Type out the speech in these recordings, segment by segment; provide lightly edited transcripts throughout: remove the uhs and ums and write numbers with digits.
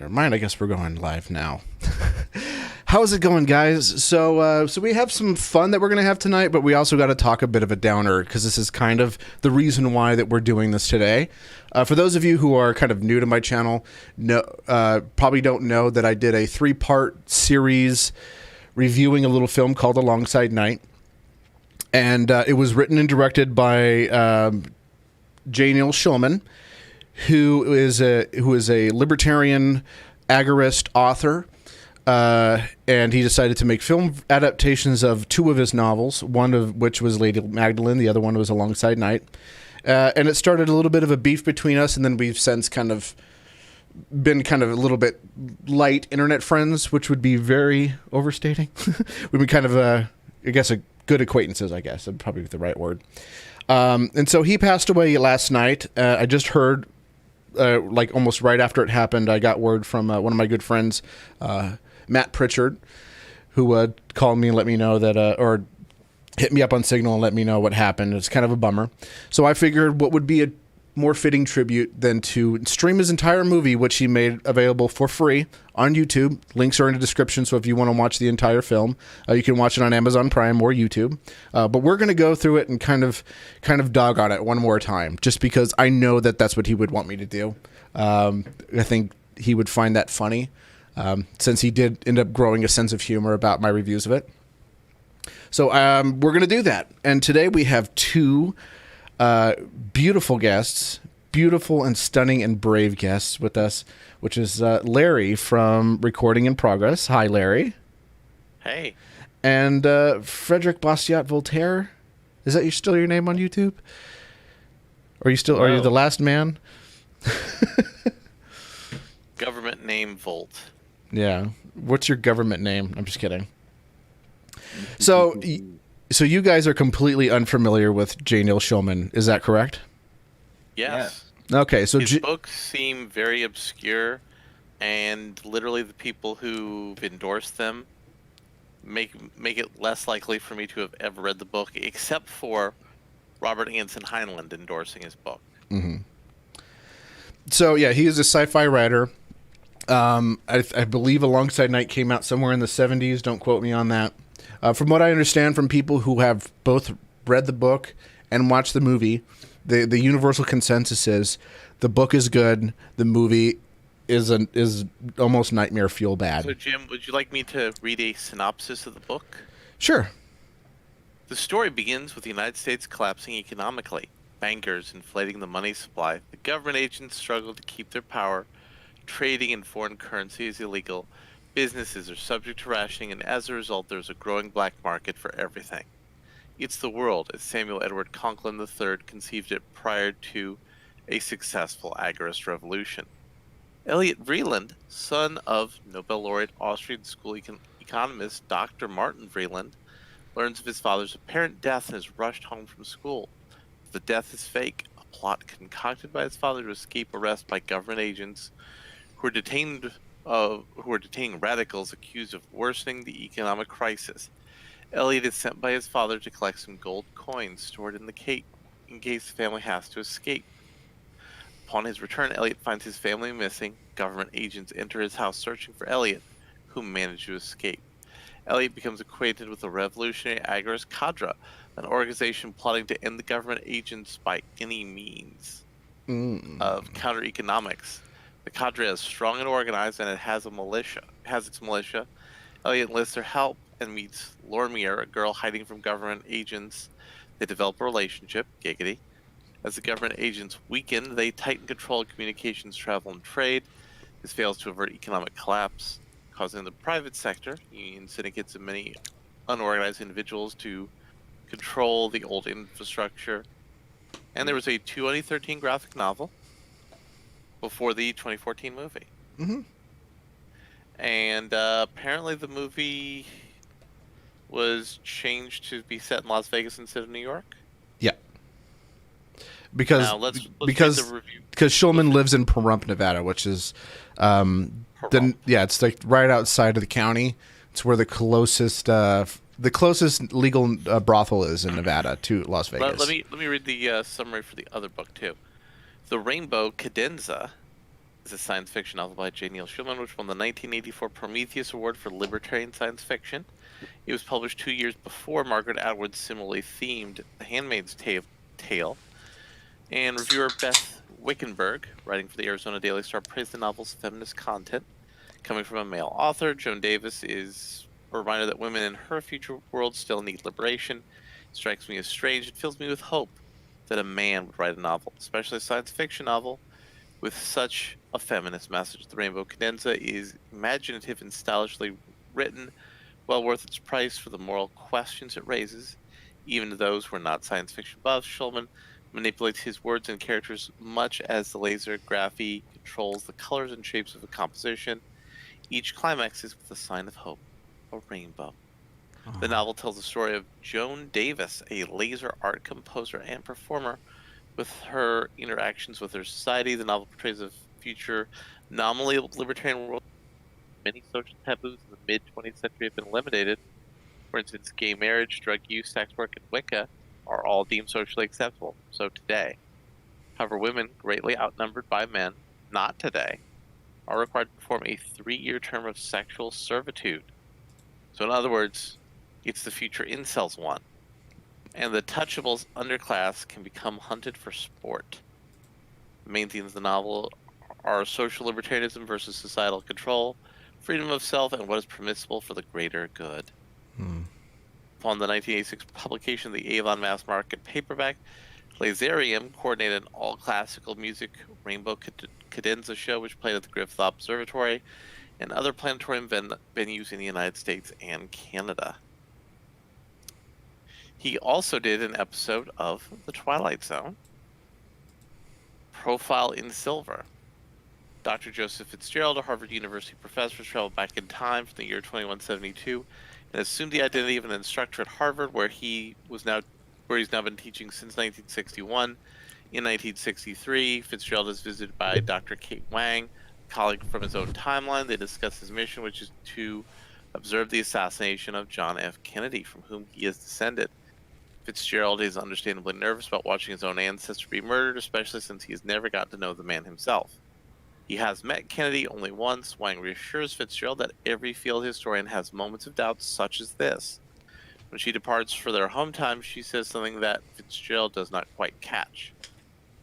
Never mind. I guess we're going live now. How's it going, guys? So we have some fun that we're going to have tonight, but we also got to talk a bit of a downer because this is kind of the reason why that we're doing this today. For those of you who are kind of new to my channel, probably don't know that I did a 3-part series reviewing a little film called Alongside Night. And it was written and directed by J. Neil Schulman, who is a libertarian agorist author. And he decided to make film adaptations of 2 of his novels, one of which was Lady Magdalene, the other one was Alongside Night. And it started a little bit of a beef between us, and then we've since kind of been kind of a little bit light internet friends, which would be very overstating. We've been kind of, I guess, good acquaintances, I guess. That'd probably be the right word. And so he passed away last night. I just heard, like almost right after it happened, I got word from one of my good friends, Matt Pritchard, who called me and let me know that, or hit me up on Signal and let me know what happened. It's kind of a bummer. So I figured what would be a more fitting tribute than to stream his entire movie, which he made available for free on YouTube. Links are in the description, so if you want to watch the entire film, you can watch it on Amazon Prime or YouTube. But we're going to go through it and kind of dog on it one more time, just because I know that that's what he would want me to do. I think he would find that funny, since he did end up growing a sense of humor about my reviews of it. So we're going to do that. And today we have 2 beautiful guests, beautiful and stunning and brave guests with us, which is Larry from Recording in Progress. Hi, Larry. Hey. And Frederick Bastiat Voltaire. Is that still your name on YouTube? Are you still? No. Are you the last man? Government name Volt. Yeah. What's your government name? I'm just kidding. So you guys are completely unfamiliar with J. Neil Schulman. Is that correct? Yes. Okay. So his books seem very obscure, and literally the people who've endorsed them make it less likely for me to have ever read the book, except for Robert Anson Heinlein endorsing his book. Mm-hmm. So yeah, he is a sci-fi writer. I believe Alongside Night came out somewhere in the 70s. Don't quote me on that. From what I understand from people who have both read the book and watched the movie, the universal consensus is the book is good. The movie is almost nightmare fuel bad. So Jim, would you like me to read a synopsis of the book? Sure. The story begins with the United States collapsing economically, bankers inflating the money supply, the government agents struggle to keep their power, trading in foreign currency is illegal, businesses are subject to rationing, and as a result there's a growing black market for everything. It's the world as Samuel Edward Conklin III conceived it prior to a successful agorist revolution. Elliot Vreeland, son of Nobel laureate Austrian school economist Dr. Martin Vreeland, learns of his father's apparent death and is rushed home from school. The death is fake, a plot concocted by his father to escape arrest by government agents who are detaining radicals accused of worsening the economic crisis. Elliot is sent by his father to collect some gold coins stored in the cave in case the family has to escape. Upon his return, Elliot finds his family missing. Government agents enter his house searching for Elliot, who managed to escape. Elliot becomes acquainted with the revolutionary agorist cadre, an organization plotting to end the government agents by any means of counter-economics. The cadre is strong and organized, and it has its militia. Elliot enlists their help and meets Lormier, a girl hiding from government agents. They develop a relationship, giggity. As the government agents weaken, they tighten control of communications, travel, and trade. This fails to avert economic collapse, causing the private sector, union syndicates, and many unorganized individuals to control the old infrastructure. And there was a 2013 graphic novel before the 2014 movie. Mm-hmm. And apparently the movie was changed to be set in Las Vegas instead of New York. Yeah. Because Schulman lives in Pahrump, Nevada, which is it's like right outside of the county. It's where the closest legal brothel is in Nevada to Las Vegas. Let me read the summary for the other book too. The rainbow cadenza is a science fiction novel by J. Neil Schulman, which won the 1984 Prometheus Award for Libertarian Science Fiction. It was published 2 years before Margaret Atwood's similarly themed The Handmaid's Tale. And reviewer Beth Wickenberg, writing for the Arizona Daily Star, praised the novel's feminist content. Coming from a male author, Joan Davis is a reminder that women in her future world still need liberation. It strikes me as strange. It fills me with hope that a man would write a novel, especially a science fiction novel, with such a feminist message. The Rainbow Cadenza is imaginative and stylishly written, well worth its price for the moral questions it raises. Even to those who are not science fiction buffs, Schulman manipulates his words and characters much as the laser graphy controls the colors and shapes of a composition. Each climax is with a sign of hope, a rainbow. The novel tells the story of Joan Davis, a laser art composer and performer, with her interactions with her society. The novel portrays a future nominally libertarian world. Many social taboos in the mid-20th century have been eliminated. For instance, gay marriage, drug use, sex work, and Wicca are all deemed socially acceptable. So today, however, women, greatly outnumbered by men, not today, are required to perform a 3-year term of sexual servitude. So in other words, it's the future incels want. And the touchables underclass can become hunted for sport. The main themes of the novel are social libertarianism versus societal control, freedom of self, and what is permissible for the greater good. Upon the 1986 publication of the Avon mass market paperback, Laserium coordinated an all-classical music Rainbow Cadenza show, which played at the Griffith Observatory and other planetarium venues in the United States and Canada. He also did an episode of The Twilight Zone, Profile in Silver. Dr. Joseph Fitzgerald, a Harvard University professor, traveled back in time from the year 2172 and assumed the identity of an instructor at Harvard, where he's now been teaching since 1961. In 1963, Fitzgerald is visited by Dr. Kate Wang, a colleague from his own timeline. They discuss his mission, which is to observe the assassination of John F. Kennedy, from whom he is descended. Fitzgerald is understandably nervous about watching his own ancestor be murdered, especially since he has never gotten to know the man himself. He has met Kennedy only once. Wang reassures Fitzgerald that every field historian has moments of doubt such as this. When she departs for their home time, she says something that Fitzgerald does not quite catch.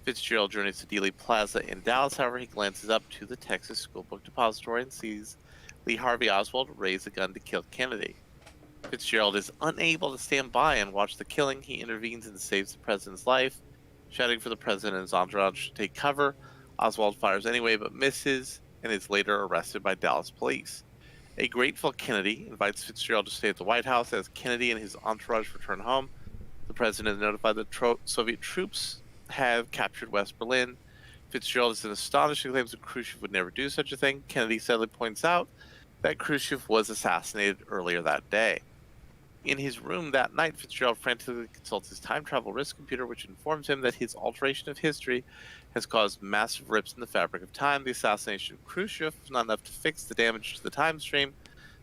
Fitzgerald journeys to Dealey Plaza in Dallas. However, he glances up to the Texas School Book Depository and sees Lee Harvey Oswald raise a gun to kill Kennedy. Fitzgerald is unable to stand by and watch the killing. He intervenes and saves the president's life, shouting for the president and his entourage to take cover. Oswald fires anyway but misses and is later arrested by Dallas police. A grateful Kennedy invites Fitzgerald to stay at the White House as Kennedy and his entourage return home. The president is notified that Soviet troops have captured West Berlin. Fitzgerald is astonished and claims that Khrushchev would never do such a thing. Kennedy sadly points out that Khrushchev was assassinated earlier that day. In his room that night, Fitzgerald frantically consults his time travel risk computer, which informs him that his alteration of history has caused massive rips in the fabric of time. The assassination of Khrushchev was not enough to fix the damage to the time stream.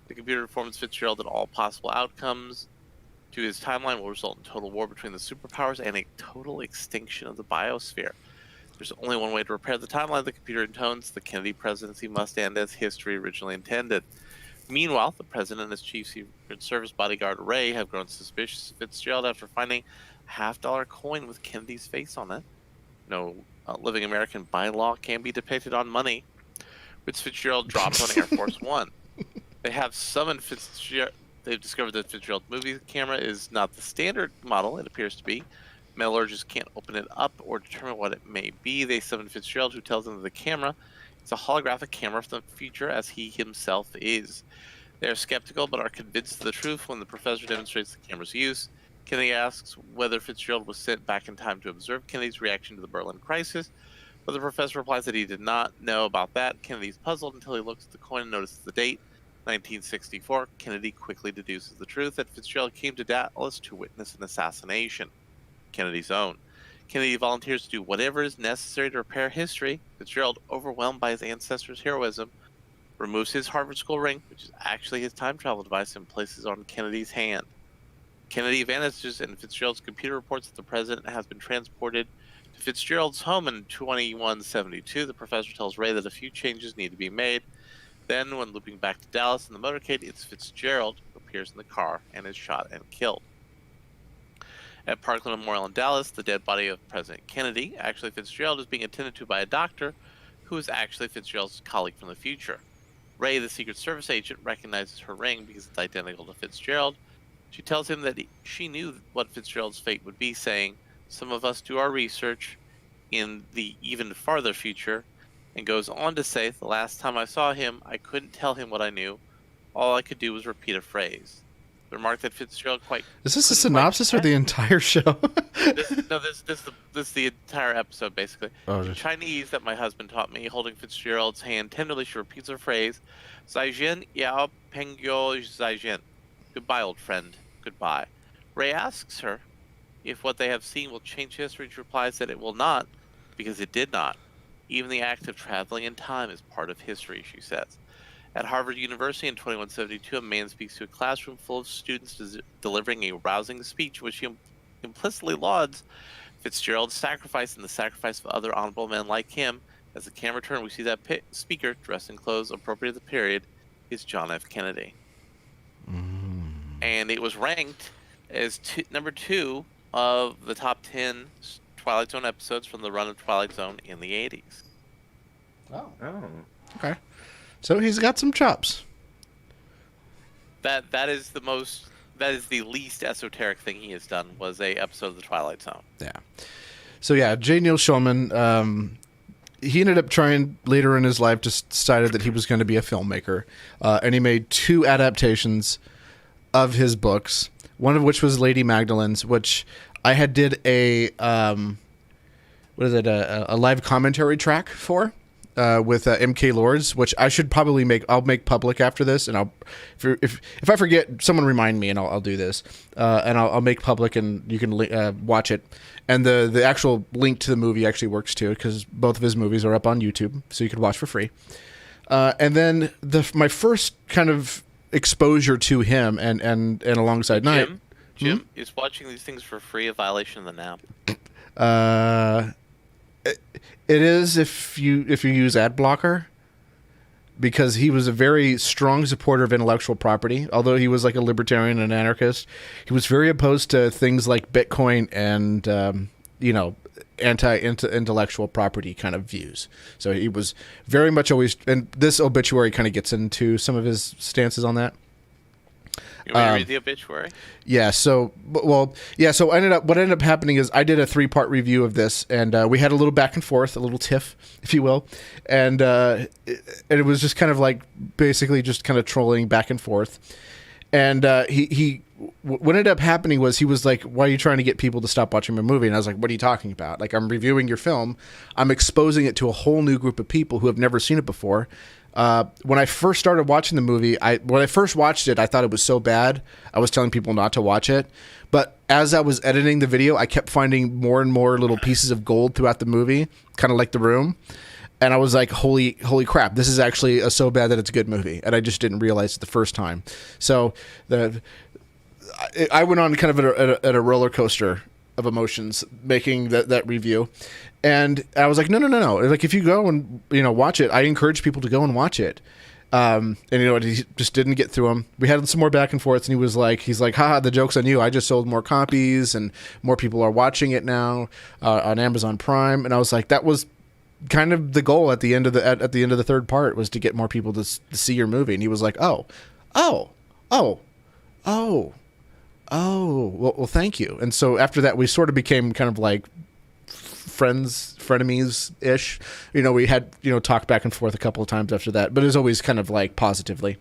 The computer informs Fitzgerald that all possible outcomes to his timeline will result in total war between the superpowers and a total extinction of the biosphere. There's only one way to repair the timeline. The computer intones the Kennedy presidency must end as history originally intended. Meanwhile, the president and his chief secret service bodyguard Ray have grown suspicious of Fitzgerald after finding a $50 coin with Kennedy's face on it. No living American by law can be depicted on money, which Fitzgerald dropped on Air Force One. They have summoned Fitzgerald. They've discovered that Fitzgerald's movie camera is not the standard model it appears to be. Metallurgists can't open it up or determine what it may be. They summon Fitzgerald, who tells them that the camera is a holographic camera from the future, as he himself is. They are skeptical, but are convinced of the truth when the professor demonstrates the camera's use. Kennedy asks whether Fitzgerald was sent back in time to observe Kennedy's reaction to the Berlin crisis, but the professor replies that he did not know about that. Kennedy's puzzled until he looks at the coin and notices the date, 1964. Kennedy quickly deduces the truth, that Fitzgerald came to Dallas to witness an assassination, Kennedy's own. Kennedy volunteers to do whatever is necessary to repair history. Fitzgerald, overwhelmed by his ancestors' heroism, removes his Harvard School ring, which is actually his time travel device, and places it on Kennedy's hand. Kennedy vanishes, and Fitzgerald's computer reports that the president has been transported To Fitzgerald's home in 2172, the professor tells Ray that a few changes need to be made. Then, when looping back to Dallas in the motorcade, it's Fitzgerald who appears in the car and is shot and killed. At Parkland Memorial in Dallas, the dead body of President Kennedy, actually Fitzgerald, is being attended to by a doctor who is actually Fitzgerald's colleague from the future. Ray, the Secret Service agent, recognizes her ring because it's identical to Fitzgerald. She tells him that she knew what Fitzgerald's fate would be, saying, "Some of us do our research in the even farther future," and goes on to say, "The last time I saw him, I couldn't tell him what I knew. All I could do was repeat a phrase." The remark that Fitzgerald Is this a synopsis or the entire show? This is the entire episode, basically. Oh, Chinese that my husband taught me, holding Fitzgerald's hand tenderly, she repeats a phrase, "Zaijian yao pengyo zaijian." Goodbye, old friend. Goodbye. Ray asks her if what they have seen will change history. She replies that it will not, because it did not. Even the act of traveling in time is part of history, she says. At Harvard University in 2172, a man speaks to a classroom full of students delivering a rousing speech which he implicitly lauds Fitzgerald's sacrifice and the sacrifice of other honorable men like him. As the camera turns, we see that speaker, dressed in clothes appropriate to the period, is John F. Kennedy. And it was ranked as number 2 of the top 10 Twilight Zone episodes from the run of Twilight Zone in the 80s. Oh. Okay. So he's got some chops. That is the least esoteric thing he has done, was a episode of the Twilight Zone. Yeah. So yeah, J. Neil Schulman, he ended up trying later in his life, just decided that he was going to be a filmmaker, and he made 2 adaptations of his books. One of which was Lady Magdalene's, which I had did a live commentary track for. With MK Lords, which I should probably I'll make public after this, and if I forget, someone remind me, and I'll do this, and I'll make public, and you can watch it. And the actual link to the movie actually works too, because both of his movies are up on YouTube, so you can watch for free. And then my first kind of exposure to him, and alongside Knight. Jim, is watching these things for free a violation of the NAP? It is if you use ad blocker, because he was a very strong supporter of intellectual property. Although he was like a libertarian and anarchist, he was very opposed to things like Bitcoin and anti-intellectual property kind of views. So he was very much always, and this obituary kind of gets into some of his stances on that. You want me to read the obituary? Yeah. So, what ended up happening is I did a 3-part review of this, and we had a little back and forth, a little tiff, if you will, and it was just kind of like basically just kind of trolling back and forth. And what ended up happening was he was like, "Why are you trying to get people to stop watching my movie?" And I was like, "What are you talking about? Like, I'm reviewing your film. I'm exposing it to a whole new group of people who have never seen it before." When I first started watching the movie, when I first watched it, I thought it was so bad. I was telling people not to watch it. But as I was editing the video, I kept finding more and more little pieces of gold throughout the movie, kind of like The Room. And I was like, holy crap, this is actually so bad that it's a good movie. And I just didn't realize it the first time. So I went on kind of at a roller coaster of emotions making that review. And I was like, no. Like, if you go and, watch it, I encourage people to go and watch it. And he just didn't get through them. We had some more back and forth, and he's like, haha, the joke's on you. I just sold more copies and more people are watching it now, on Amazon Prime. And I was like, that was kind of the goal at the end of the 3rd part, was to get more people to see your movie. And he was like, oh, well, thank you. And so after that, we sort of became kind of like frenemies-ish. We had, talked back and forth a couple of times after that, but it was always kind of like positively.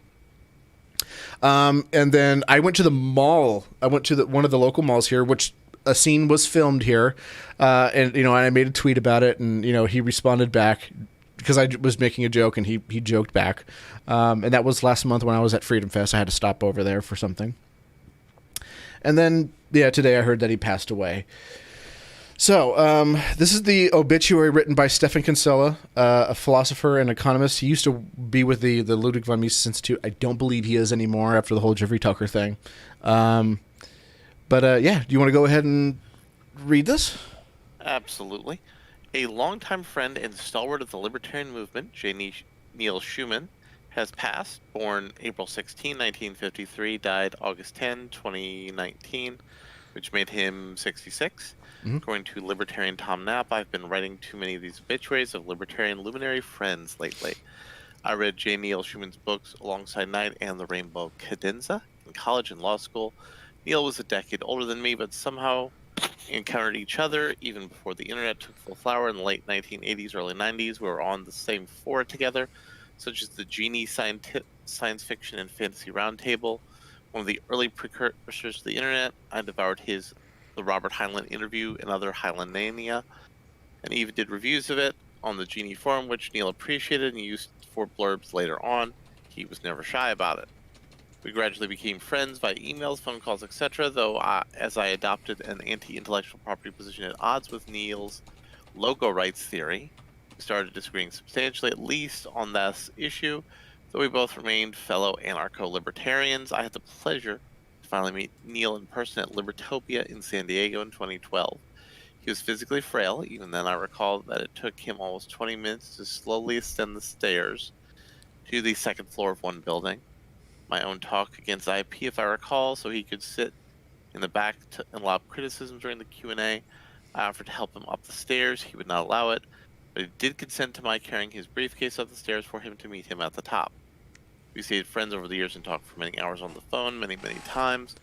And then I went to the mall. I went to one of the local malls here, which a scene was filmed here. And I made a tweet about it, and, he responded back because I was making a joke, and he joked back. And that was last month when I was at Freedom Fest. I had to stop over there for something. And then, today I heard that he passed away. So, this is the obituary written by Stephan Kinsella, a philosopher and economist. He used to be with the Ludwig von Mises Institute. I don't believe he is anymore after the whole Jeffrey Tucker thing. Do you want to go ahead and read this? Absolutely. A longtime friend and stalwart of the libertarian movement, Neil Schulman, has passed. Born April 16, 1953, died August 10, 2019, which made him 66. Mhm. According to libertarian Tom Knapp, I've been writing too many of these obituaries of libertarian luminary friends lately. I read J. Neil Schulman's books alongside Night and the Rainbow Cadenza in college and law school. Neil was a decade older than me, but somehow encountered each other even before the internet took full flower in the late 1980s, early 90s. We were on the same floor together, such as the Genie Science Fiction and Fantasy Roundtable, one of the early precursors to the internet. I devoured the Robert Heinlein interview and other Heinleinia, and even did reviews of it on the Genie forum, which Neil appreciated and used for blurbs later on. He was never shy about it. We gradually became friends via emails, phone calls, etc., though as I adopted an anti-intellectual property position at odds with Neil's logo rights theory, we started disagreeing substantially, at least on this issue, though we both remained fellow anarcho-libertarians. I had the pleasure to finally meet Neil in person at Libertopia in San Diego in 2012. He was physically frail. Even then, I recall that it took him almost 20 minutes to slowly ascend the stairs to the second floor of one building. My own talk against R.I.P, if I recall, so he could sit in the back and lob criticism during the Q&A. I offered to help him up the stairs. He would not allow it, but he did consent to my carrying his briefcase up the stairs for him to meet him at the top. We stayed friends over the years and talked for many hours on the phone, many times.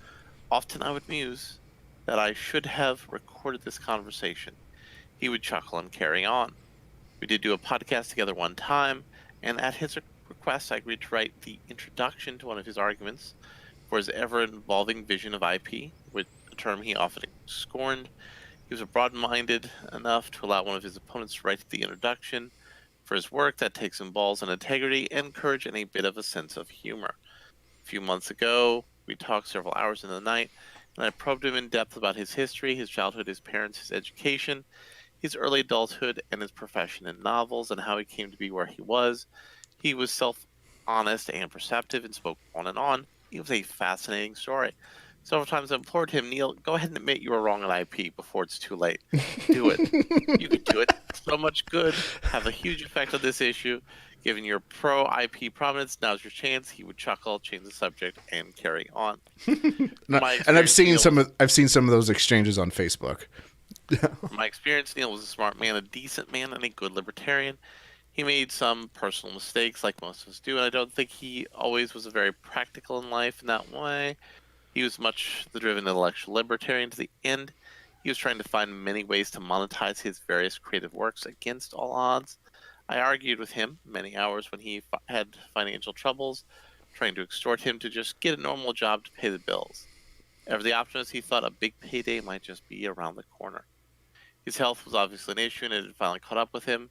Often I would muse that I should have recorded this conversation. He would chuckle and carry on. We did do a podcast together one time, and at his request, I agreed to write the introduction to one of his arguments for his ever-evolving vision of IP, a term he often scorned. He was broad-minded enough to allow one of his opponents to write the introduction for his work that takes in balls and integrity and courage and a bit of a sense of humor. A few months ago, we talked several hours in the night, and I probed him in depth about his history, his childhood, his parents, his education, his early adulthood, and his profession in novels, and how he came to be where he was. He was self-honest and perceptive and spoke on and on. It was a fascinating story. Several times I implored him, Neil, go ahead and admit you were wrong on IP before it's too late. Do it. You could do it. So much good. Have a huge effect on this issue. Given your pro-IP prominence, now's your chance. He would chuckle, change the subject, and carry on. And I've seen some of those exchanges on Facebook. My experience, Neil was a smart man, a decent man, and a good libertarian. He made some personal mistakes, like most of us do, and I don't think he always was very practical in life in that way. He was much the driven intellectual libertarian to the end. He was trying to find many ways to monetize his various creative works against all odds. I argued with him many hours when he had financial troubles, trying to extort him to just get a normal job to pay the bills. Ever the optimist, he thought a big payday might just be around the corner. His health was obviously an issue, and it had finally caught up with him.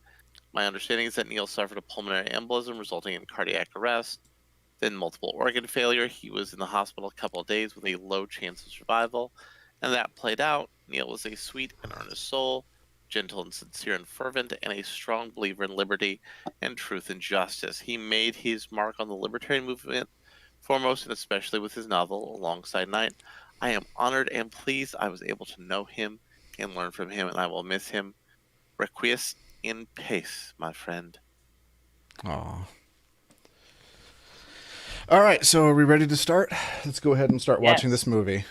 My understanding is that Neil suffered a pulmonary embolism resulting in cardiac arrest, then multiple organ failure. He was in the hospital a couple of days with a low chance of survival, and that played out. Neil was a sweet and earnest soul, gentle and sincere and fervent, and a strong believer in liberty and truth and justice. He made his mark on the libertarian movement, foremost and especially with his novel, Alongside Night. I am honored and pleased I was able to know him and learn from him, and I will miss him. Requiesce in pace, my friend. Aw. All right, so are we ready to start? Let's go ahead and start watching this movie.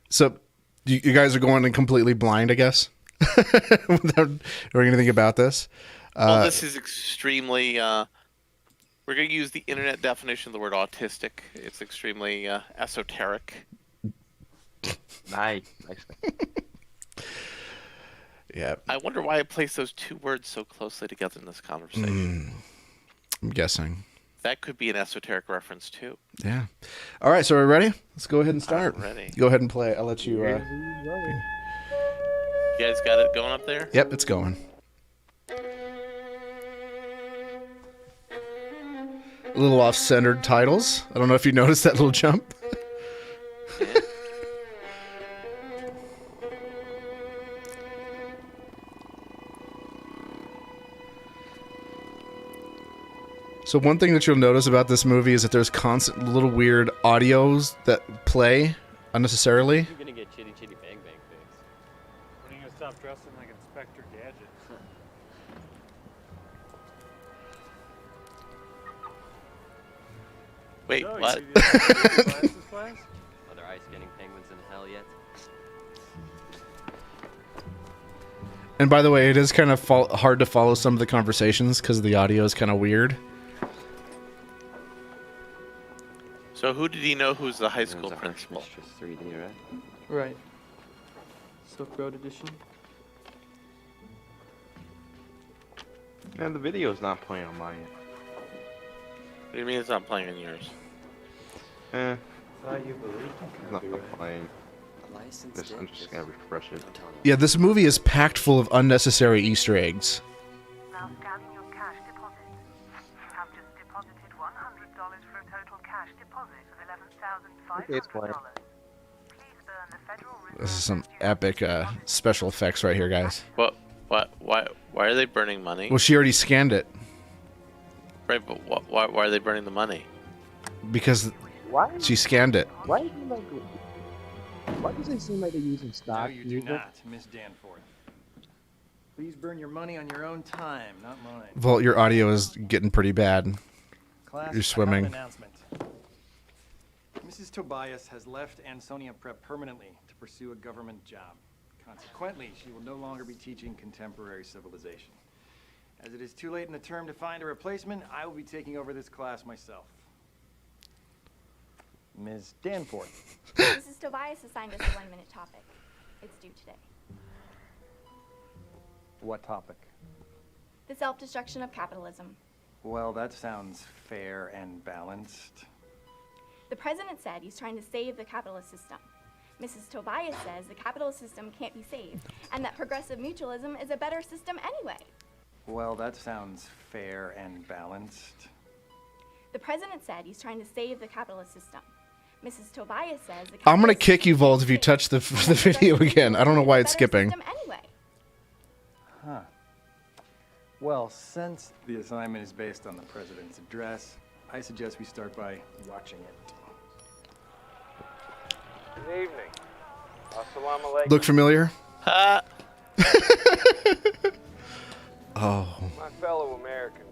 So you guys are going in completely blind, I guess, without knowing anything about this. Well, this is extremely... we're going to use the internet definition of the word autistic. It's extremely esoteric. Nice. Yeah. I wonder why I placed those two words so closely together in this conversation. I'm guessing. That could be an esoteric reference, too. Yeah. All right, so are we ready? Let's go ahead and start. I'm ready. Go ahead and play. I'll let you... You guys got it going up there? Yep, it's going. A little off-centered titles. I don't know if you noticed that little jump. Yeah. So one thing that you'll notice about this movie is that there's constant little weird audios that play unnecessarily. You're gonna get chitty chitty bang bang fix. What are you gonna stop dressing like Inspector Gadget. Wait, So, what? You see the glasses class? Are there ice skating penguins in hell yet? And by the way, it is kind of hard to follow some of the conversations because the audio is kind of weird. So who did he know who's the high school There's a principal? Mistress 3D, right? Right. Silk Road edition. Man, the video's not playing on mine. What do you mean it's not playing on yours? Eh, Thought you believed it's not playing. I'm just gonna refresh it. Yeah, this movie is packed full of unnecessary Easter eggs. Now scanning your cash deposit. You have just deposited $100 for a total cash deposit of $11,500. Okay, it's playing. Please burn the Federal Reserve. This is some epic special effects right here, guys. What? Why are they burning money? Well, she already scanned it Right, but why are they burning the money? because Why? she scanned it. Why do you like? Why does it seem like they're using No, stock you do music? not, Miss Danforth. Please burn your money on your own time, not mine. Well, your audio is getting pretty bad. Class, You're swimming. I have an announcement. Mrs. Tobias has left Ansonia Prep permanently to pursue a government job. Consequently, she will no longer be teaching contemporary civilization. As it is too late in the term to find a replacement, I will be taking over this class myself. Ms. Danforth. Mrs. Tobias assigned us a 1-minute topic. It's due today. What topic? The self-destruction of capitalism. Well, that sounds fair and balanced. The president said he's trying to save the capitalist system. Mrs. Tobias says the capitalist system can't be saved, and that progressive mutualism is a better system anyway. Well, that sounds fair and balanced. The president said he's trying to save the capitalist system. Mrs. Tobias says the I'm gonna capitalist kick you, system Vold, if you can't be touch the saved, the and that video progressive again. I don't know mutualism why is a it's better skipping. system anyway. Huh. Well, since the assignment is based on the president's address, I suggest we start by watching it. Good evening. Assalamu alaikum. Look familiar? Ha! Oh, My fellow Americans,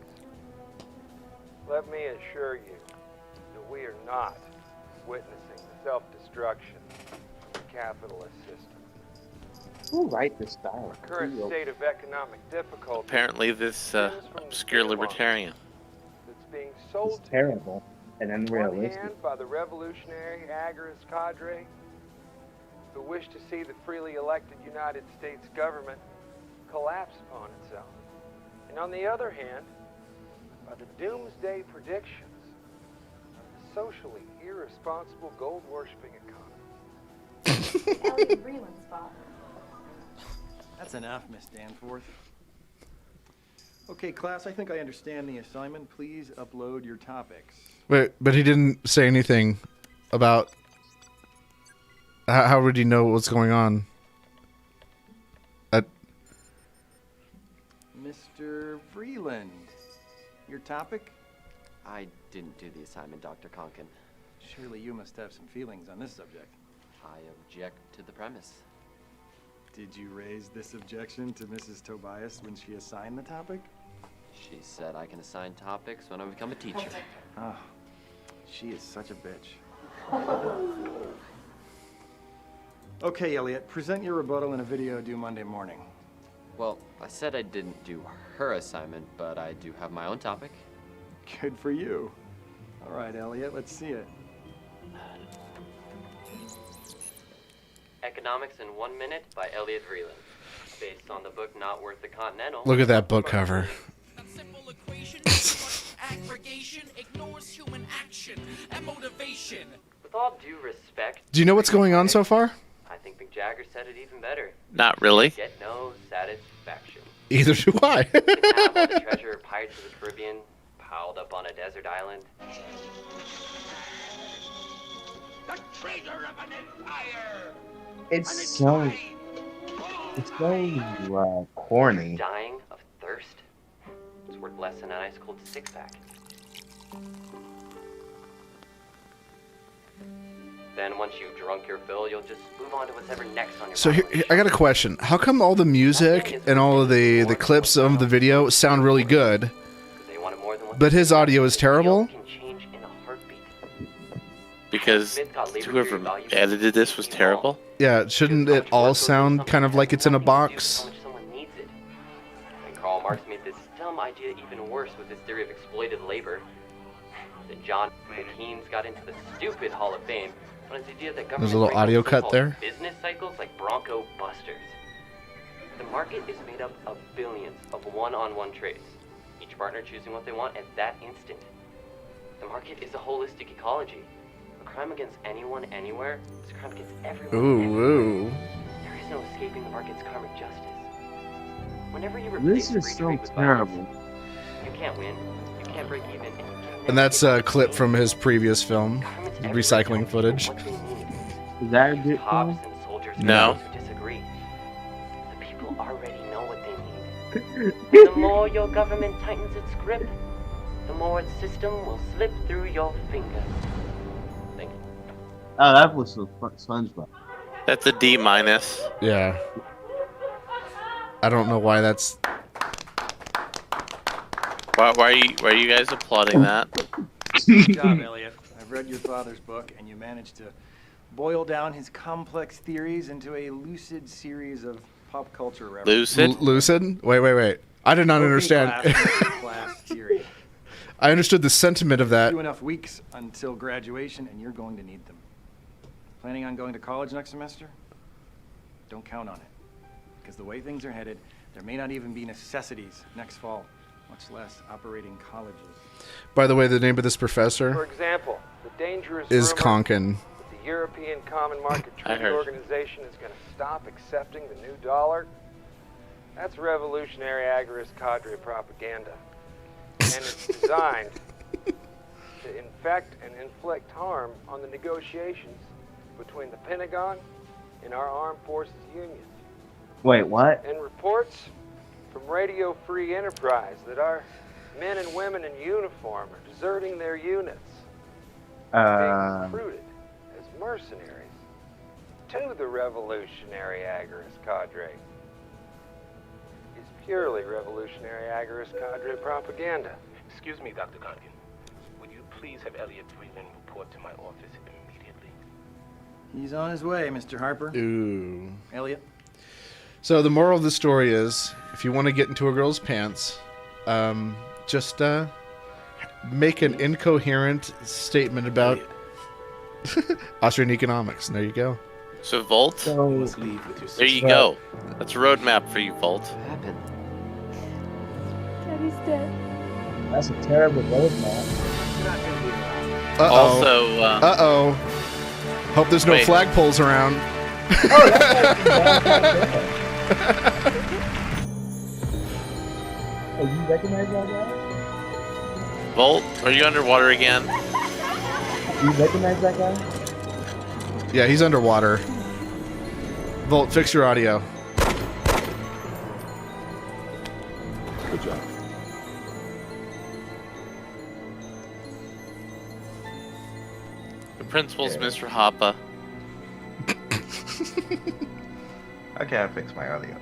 let me assure you that we are not witnessing the self-destruction of the capitalist system. Who write this style? Our current state of economic difficulty Apparently this obscure libertarian. that's being sold It's to terrible and you, on one unrealistic. hand by the revolutionary agorist cadre who wish to see the freely elected United States government collapse upon itself, and on the other hand by the doomsday predictions of the socially irresponsible gold-worshipping economy. Elliot Breland's father. That's enough, Miss Danforth. Okay, class, I think I understand the assignment. Please upload your topics. wait, but he didn't say anything about. How would he know what's going on? Mr. Vreeland, your topic? I didn't do the assignment, Dr. Conkin. Surely you must have some feelings on this subject. I object to the premise. Did you raise this objection to Mrs. Tobias when she assigned the topic? She said I can assign topics when I become a teacher. Oh, she is such a bitch. Okay, Elliot, present your rebuttal in a video due Monday morning. Well, I said I didn't do her assignment, but I do have my own topic. Good for you. All right, Elliot, let's see it. Economics in 1 Minute by Elliot Vreeland. Based on the book Not Worth the Continental. Look at that book cover. A simple equation, aggregation ignores human action and motivation. With all due respect. Do you know what's going on so far? I think Mick Jagger said it even better. Not really. Get no satisfaction. Either do I. You can have all the treasure of Pirates of the Caribbean piled up on a desert island. The traitor of an empire. It's so corny. Dying of thirst. It's worth less than an ice cold six-pack. Then once you've drunk your fill, you'll just move on to whatever next on your So here, I got a question. How come all the music and all of the clips of the video sound really good, but his audio is terrible? Because whoever edited this was terrible. Yeah, shouldn't it all sound kind of like it's in a box? And Karl Marx made this dumb idea even worse with his theory of exploited labor. Then John Keynes got into the stupid Hall of Fame on his idea that government There's a little audio cut so-called there. business cycles like Bronco busters. The market is made up of billions of one-on-one trades, each partner choosing what they want at that instant. The market is a holistic ecology. A crime against anyone, anywhere, is a crime against everyone. Ooh. There is no escaping the market's karmic justice. Whenever you This is so terrible. you can't win, you can't break even, and you can And that's a clip from his previous film, recycling footage. Is that a good cops film? and soldiers No. who disagree. The people already know what they need. The more your government tightens its grip, the more its system will slip through your fingers. Thank you. Oh, that was so SpongeBob. That's a D minus. Yeah. I don't know why that's... Why are you guys applauding that? Good job, Elliot. I've read your father's book, and you managed to boil down his complex theories into a lucid series of pop culture references. Lucid? Lucid? Wait. I did not understand. Class theory. I understood the sentiment of that. 2 enough weeks until graduation, and you're going to need them. Planning on going to college next semester? Don't count on it. Because the way things are headed, there may not even be necessities next fall, much less operating colleges. By the way, the name of this professor For example, the dangerous is rumor Konkin. that the European Common Market I Treaty heard. Organization is going to stop accepting the new dollar. That's revolutionary agorist cadre propaganda. And it's designed to infect and inflict harm on the negotiations between the Pentagon and our armed forces unions. Wait, what? And reports from Radio Free Enterprise that our men and women in uniform are deserting their units, being recruited as mercenaries to the revolutionary agorist cadre. Is purely revolutionary agorist cadre propaganda. Excuse me, Dr. Konkin. Would you please have Elliot Friedman report to my office immediately? He's on his way, Mr. Harper. Ooh. Elliot? So the moral of the story is, if you want to get into a girl's pants, just make an incoherent statement about Austrian economics. And there you go. So Volt? So, There you go. That's a roadmap for you, Volt. What happened? Daddy's dead. that's a terrible roadmap. Uh-oh. Also, Uh-oh. Hope there's no Wait. flagpoles around. Oh, you recognize that guy? Volt, are you underwater again? You recognize that guy? Yeah, he's underwater. Volt, fix your audio. Good job. The principal's Mr. Hoppa. Okay, I fixed my audio.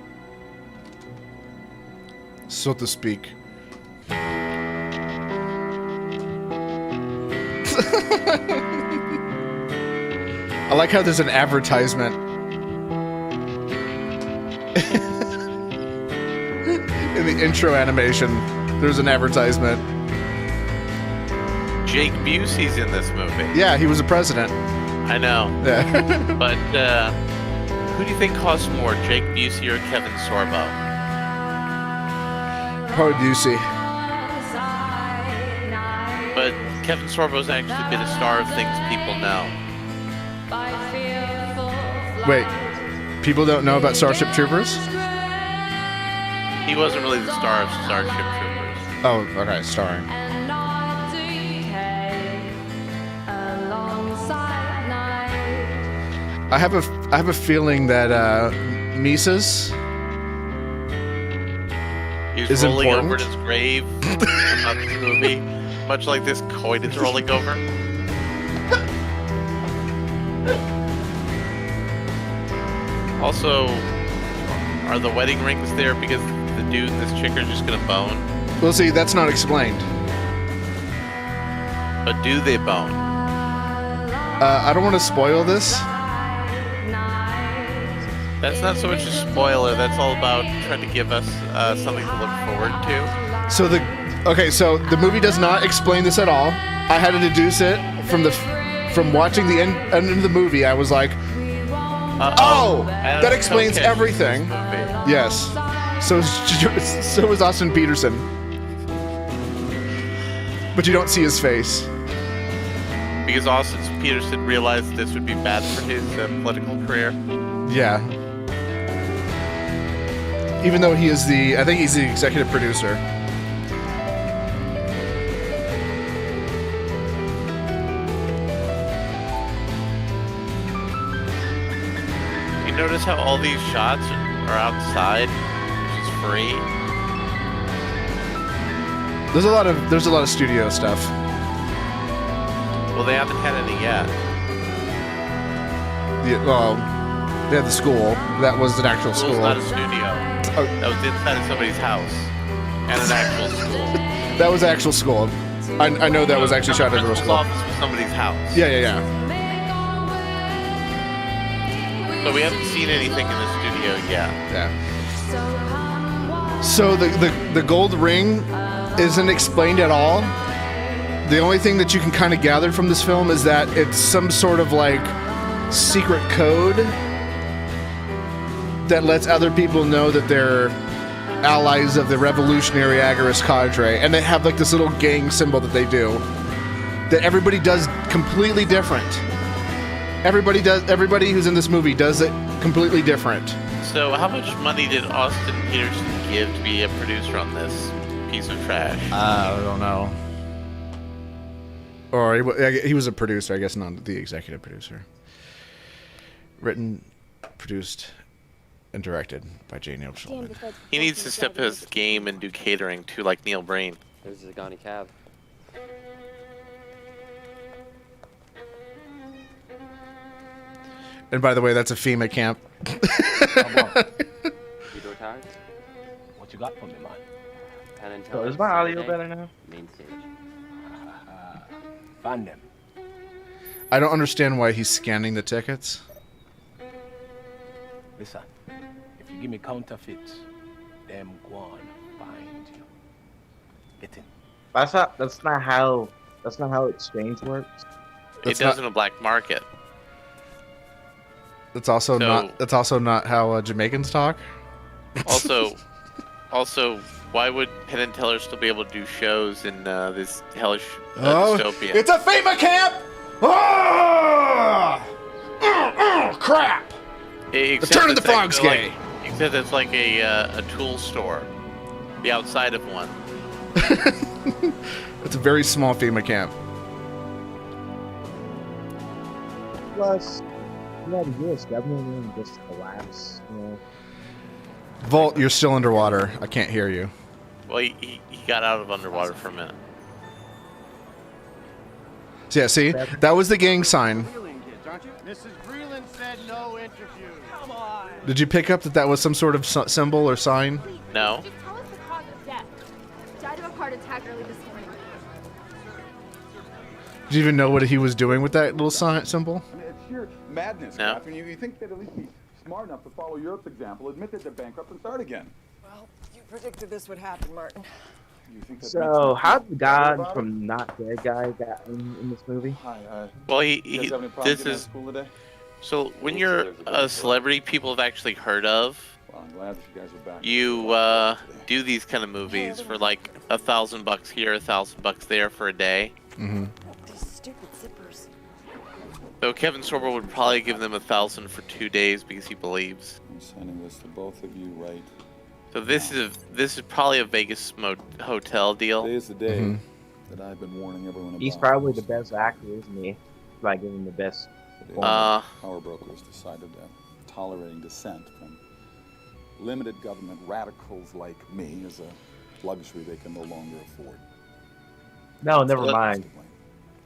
So to speak. I like how there's an advertisement. In the intro animation, there's an advertisement. Jake Busey's in this movie. Yeah, he was a president. I know. Yeah. But who do you think costs more, Jake Busey or Kevin Sorbo? Probably Busey. But Kevin Sorbo's actually been a star of things people know. Wait, people don't know about Starship Troopers? He wasn't really the star of Starship Troopers. Oh, okay, starring. I have a feeling that Mises He's is rolling important. over in his grave about this movie, much like this coin is rolling over. Also, are the wedding rings there because the dude and this chick are just gonna bone? Well, see, that's not explained. But do they bone? I don't want to spoil this. That's not so much a spoiler. That's all about trying to give us something to look forward to. So the movie does not explain this at all. I had to deduce it from watching the end of the movie. I was like, that explains everything. Yes. So is Austin Peterson. But you don't see his face. Because Austin Peterson realized this would be bad for his political career. Yeah. Even though I think he's the executive producer. You notice how all these shots are outside, which is free? There's a lot of studio stuff. Well, they haven't had any yet. They had the school. That was an actual school. School's not a studio. Oh. That was inside of somebody's house. And an actual school. That was actual school. I know that was actually shot at a real school. Office was somebody's house. Yeah. So we haven't seen anything in the studio yet. Yeah. So the gold ring isn't explained at all. The only thing that you can kind of gather from this film is that it's some sort of like secret code that lets other people know that they're allies of the revolutionary Agarist cadre, and they have like this little gang symbol that they do that everybody does completely different. Everybody who's in this movie does it completely different. So how much money did Austin Peterson give to be a producer on this piece of trash? I don't know. Or he was a producer, I guess, not the executive producer. Written, produced, and directed by J. Neil Schulman. He needs to step his game and do catering too, like Neil Breen. There's a Zagani cab. And by the way, that's a FEMA camp. You door tires? What you got for me, man? Penn and So Teller. is my audio Sunday, better now? Main stage. Find them. I don't understand why he's scanning the tickets. Listen, if you give me counterfeits, them go on find you. Get in. That's not how exchange works. It does in a black market. That's also not how Jamaicans talk. Also, why would Penn and Teller still be able to do shows in this hellish dystopia? It's a FEMA camp! Crap! Return of the Frogs Gay! Except it's like a tool store. The outside of one. It's a very small FEMA camp. Plus, you know, the U.S. government didn't just collapse, you know. Volt, you're still underwater. I can't hear you. Well, he got out of underwater for a minute. So yeah, see? That was the gang sign. Mrs. Breland said no interview. Come on. Did you pick up that was some sort of symbol or sign? No. Just tell us the cause of death. Died of a heart attack early this morning. Did you even know what he was doing with that little symbol? I mean, it's sheer madness, No. Captain. You think they'd at least be smart enough to follow Europe's example, admit that they're bankrupt, and start again. Well, you predicted this would happen, Martin. You think that So, how did God from Not Dead guy got in this movie? Hi, Well, you guys have any problems this getting out of is school today? so when you're a celebrity people have actually heard of, Well, I'm glad that you guys are back. you do these kind of movies for like $1,000 here, $1,000 there for a day. Mm-hmm. These stupid zippers. So Kevin Sorbo would probably give them 1,000 for 2 days because he believes. I'm sending this to both of you right. So this is probably a Vegas hotel deal. Today is the day Mhm. that I've been warning everyone about. He's probably the best actor, isn't he? Like, giving the best. Power brokers decided that tolerating dissent from limited government radicals like me is a luxury they can no longer afford. No, never mind.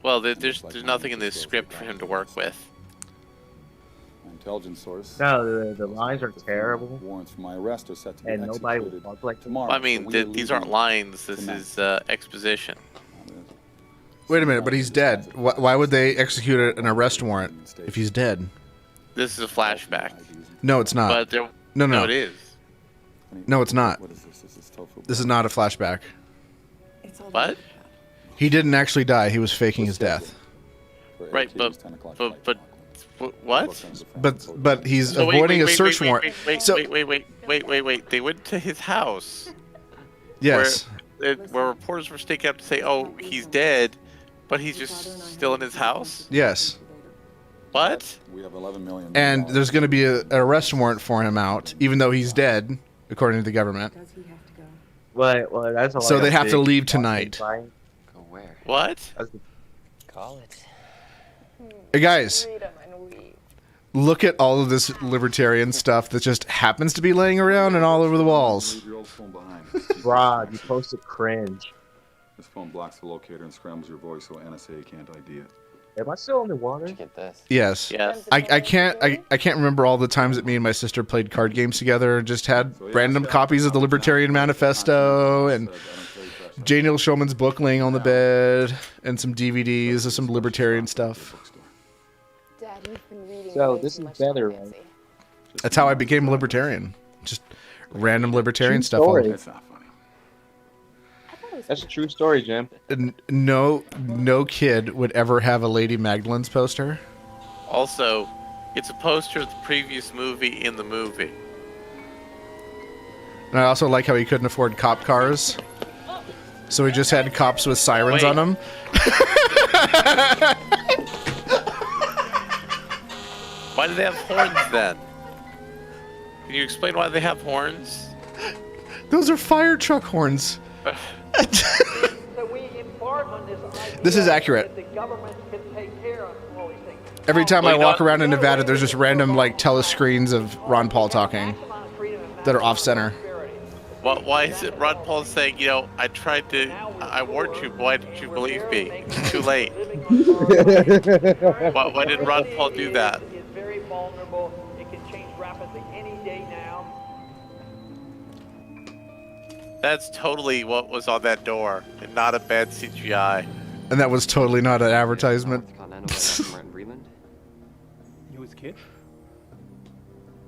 Well, there's nothing in this script for him to work with. intelligence source. No, the lines are terrible. Warrants for my arrest are set to be And nobody will executed talk like tomorrow. I mean, So we are these aren't leaving lines. This tonight. is exposition. Wait a minute, but he's dead. Why would they execute an arrest warrant if he's dead? This is a flashback. No, it's not. But there, No, it is. No, it's not. What is this? This is tofu. This is not a flashback. What? He didn't actually die. He was faking his death. Right, but what? But he's So avoiding a search warrant. So Wait. They went to his house. yes, Where reporters were staking up to say, "Oh, he's dead," but he's just still in his house. yes. What? We have 11 million. And there's going to be an arrest warrant for him out, even though he's dead, according to the government. Well, that's a So they have to leave tonight. Go where? What? Call it. Hey guys, look at all of this libertarian stuff that just happens to be laying around and all over the walls. Leave your old phone behind. Rob, you posted cringe. This phone blocks the locator and scrambles your voice so NSA can't ID it. Am I still underwater? Get this. Yes. Yes. I can't remember all the times that me and my sister played card games together and just had random copies of the Libertarian Manifesto and J. Neil Schulman's book laying on the bed and some DVDs of some libertarian stuff. Dad, you've been reading So way this too is much better, Tom right? Clancy. That's how I became a libertarian. Just random libertarian True stuff. story. That's not funny. That's a true story, Jim. No kid would ever have a Lady Magdalene's poster. Also, it's a poster of the previous movie in the movie. And I also like how he couldn't afford cop cars. So he just had cops with sirens Wait. on them. Why do they have horns then? Can you explain why they have horns? Those are fire truck horns. This is accurate. Every time I walk around in Nevada, there's just random like telescreens of Ron Paul talking that are off center. Why is it Ron Paul saying, I warned you, but why didn't you believe me? It's too late. Why did Ron Paul do that? That's totally what was on that door, and not a bad CGI. And that was totally not an advertisement. Martin Breland? You his kid?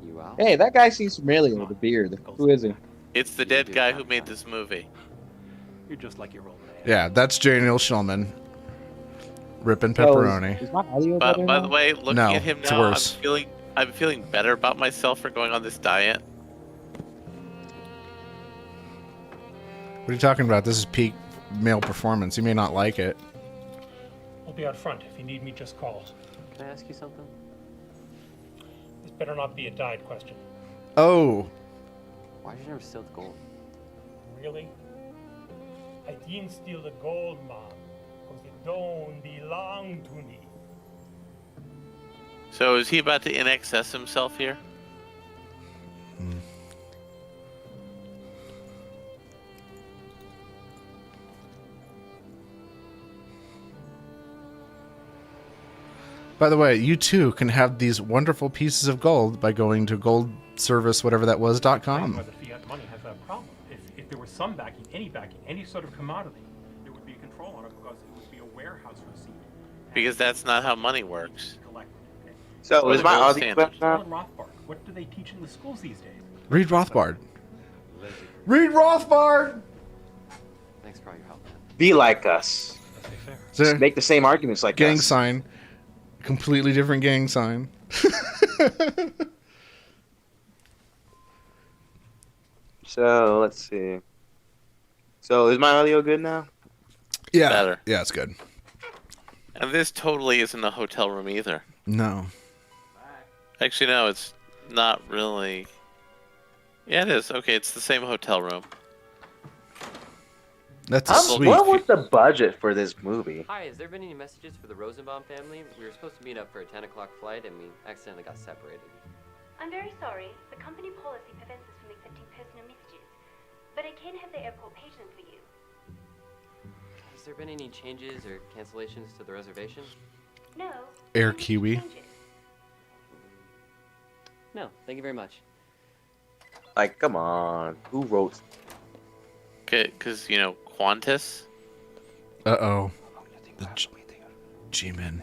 You out? Hey, that guy seems familiar with the beard. Who is he? It's the dead guy who made this movie. You're just like your old man. Yeah, that's J. Neil Schulman. Ripping pepperoni. Is my audio better By now? the way, looking No, at him it's now, worse. I'm feeling better about myself for going on this diet. What are you talking about? This is peak male performance. You may not like it. I'll be out front. If you need me, just call. Can I ask you something? This better not be a diet question. Oh, Why did you never steal the gold? Really? I didn't steal the gold, Mom, because it don't belong to me. So is he about to NXS himself here? by the way, you too can have these wonderful pieces of gold by going to goldservicewhateverthatwas.com. Whether fiat money has that problem. If there was some backing, any sort of commodity, there would be a control on it because it would be a warehouse receipt. Because that's not how money works. So Or is the my gold audio standard. better now? Alan Rothbard. What do they teach in the schools these days? Read Rothbard. Read Rothbard! Thanks for all your help, man. Be like us. Just make the same arguments like gang us. sign. Completely different gang sign. So let's see. So is my audio good now? Yeah. Better. Yeah, it's good. And this totally isn't a hotel room either. No. Actually, no, it's not really. Yeah, it is. Okay, it's the same hotel room. That's a sweet. What was the budget for this movie? Hi, has there been any messages for the Rosenbaum family? We were supposed to meet up for a 10 o'clock flight and we accidentally got separated. I'm very sorry. The company policy prevents us from accepting personal messages. But I can have the airport page them for you. Has there been any changes or cancellations to the reservation? No. Air Kiwi. No, thank you very much. Like, come on. Who wrote? Because, you know, Qantas. Uh-oh. The G-Men.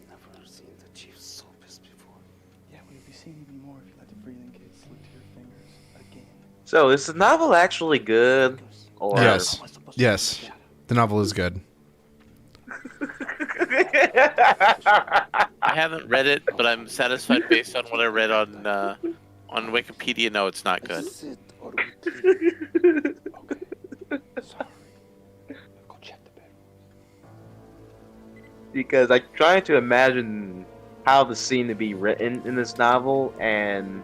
Never seen the chief so pissed before. Yeah, well, you'll be seeing even more if you let the breathing kids slip to your fingers again. So, is the novel actually good? Or... Yes. Yes. The novel is good. I haven't read it, but I'm satisfied based on what I read on Wikipedia. No, it's not good. Because I'm trying to imagine how the scene to be written in this novel, and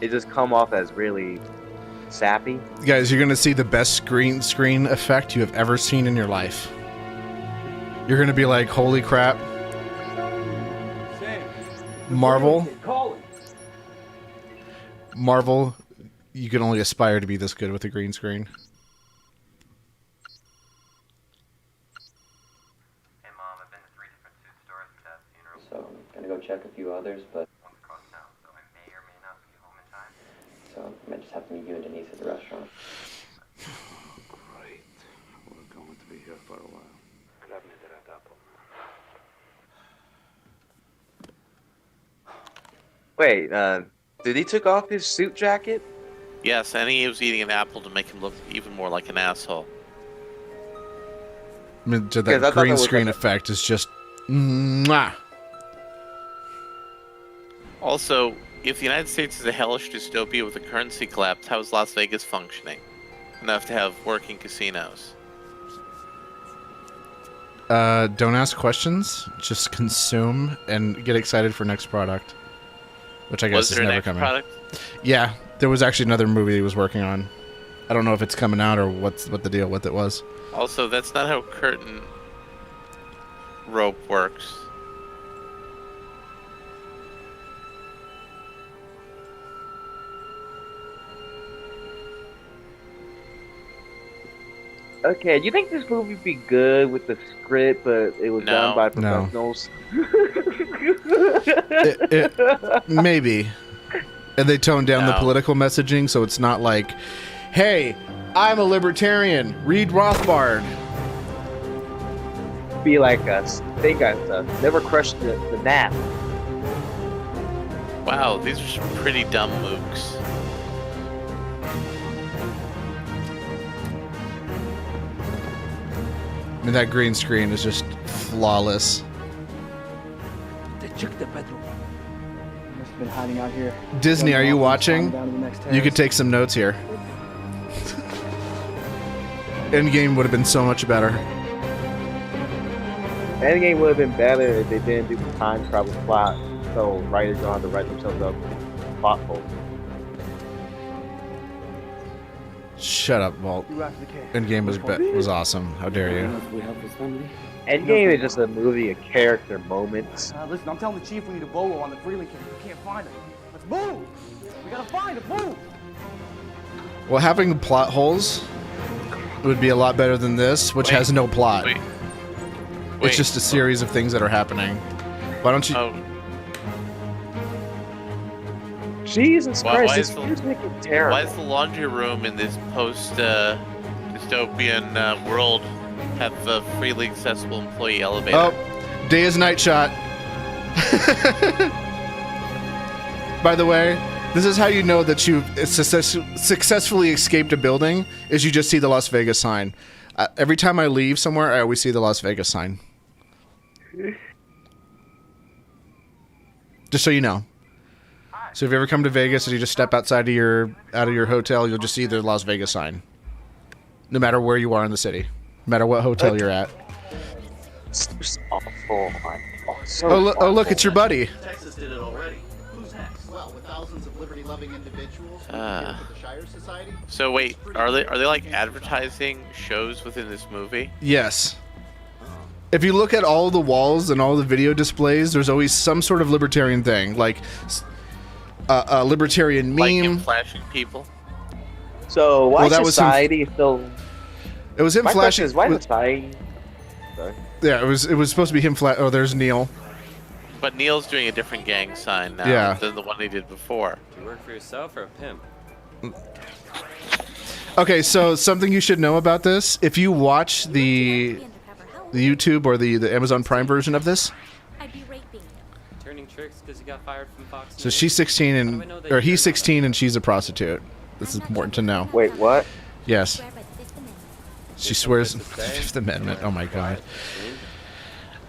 it just come off as really sappy. Guys, you're going to see the best screen effect you have ever seen in your life. You're going to be like, holy crap. Marvel, you can only aspire to be this good with a green screen. So I'm gonna go check a few others, but so I might just have to meet you and Denise at the restaurant. Great. We're going to be here for a while. Grab me the red apple. Wait, did he took off his suit jacket? Yes, and he was eating an apple to make him look even more like an asshole. I mean, that green screen effect is just... Mwah. Also, if the United States is a hellish dystopia with a currency collapse, how is Las Vegas functioning? Enough to have working casinos. Don't ask questions. Just consume and get excited for next product. Which I guess is never coming. Product? Yeah, there was actually another movie he was working on. I don't know if it's coming out or what the deal with it was. Also, that's not how curtain rope works. Okay, do you think this movie would be good with the script, but it was done by professionals? Maybe. And they toned down the political messaging, so it's not like, hey, I'm a libertarian, read Rothbard. Be like never crush the gnat. Wow, these are some pretty dumb mooks. I mean, that green screen is just flawless. They checked the bedroom. Must have been hiding out here. Disney, are you watching? You could take some notes here. Endgame would have been so much better. Endgame would have been better if they didn't do the time travel plot, so writers don't have to write themselves up plot holes. Shut up, Walt. Endgame was awesome. How dare you? Endgame is just a movie of character moments. Listen, I'm telling the chief we need a bolo on the Freeland kid. We can't find him. Let's move! We gotta find him. Move! Well, having plot holes would be a lot better than this, which has no plot. It's just a series of things that are happening. Why don't you... Jesus Christ, why this is is making terrible. Why is the laundry room in this post-dystopian world have a freely accessible employee elevator? Oh, day is night shot. By the way, this is how you know that you've successfully escaped a building, is you just see the Las Vegas sign. Every time I leave somewhere, I always see the Las Vegas sign. Just so you know. So if you ever come to Vegas and you just step outside of your hotel, you'll just see the Las Vegas sign. No matter where you are in the city. No matter what hotel you're at. It's awful. Oh, look, it's your buddy. Texas did it already. Who's next? Well, with thousands of liberty-loving individuals with the Shire Society. So wait, are they like advertising shows within this movie? Yes. If you look at all the walls and all the video displays, there's always some sort of libertarian thing, like a libertarian meme. Like him flashing people. So why society still? It was him My flashing. question is, why does I? Sorry. Yeah, it was supposed to be him flat. Oh, there's Neil. But Neil's doing a different gang sign now Yeah. than the one he did before. Do you work for yourself or a pimp? Okay, so something you should know about this: if you watch the YouTube or the Amazon Prime version of this, Turning tricks because you got fired from Fox so News? she's 16 and or he's 16 and she's a prostitute. This is important to know. Wait, what? Yes. She swears Fifth Amendment. Oh my god.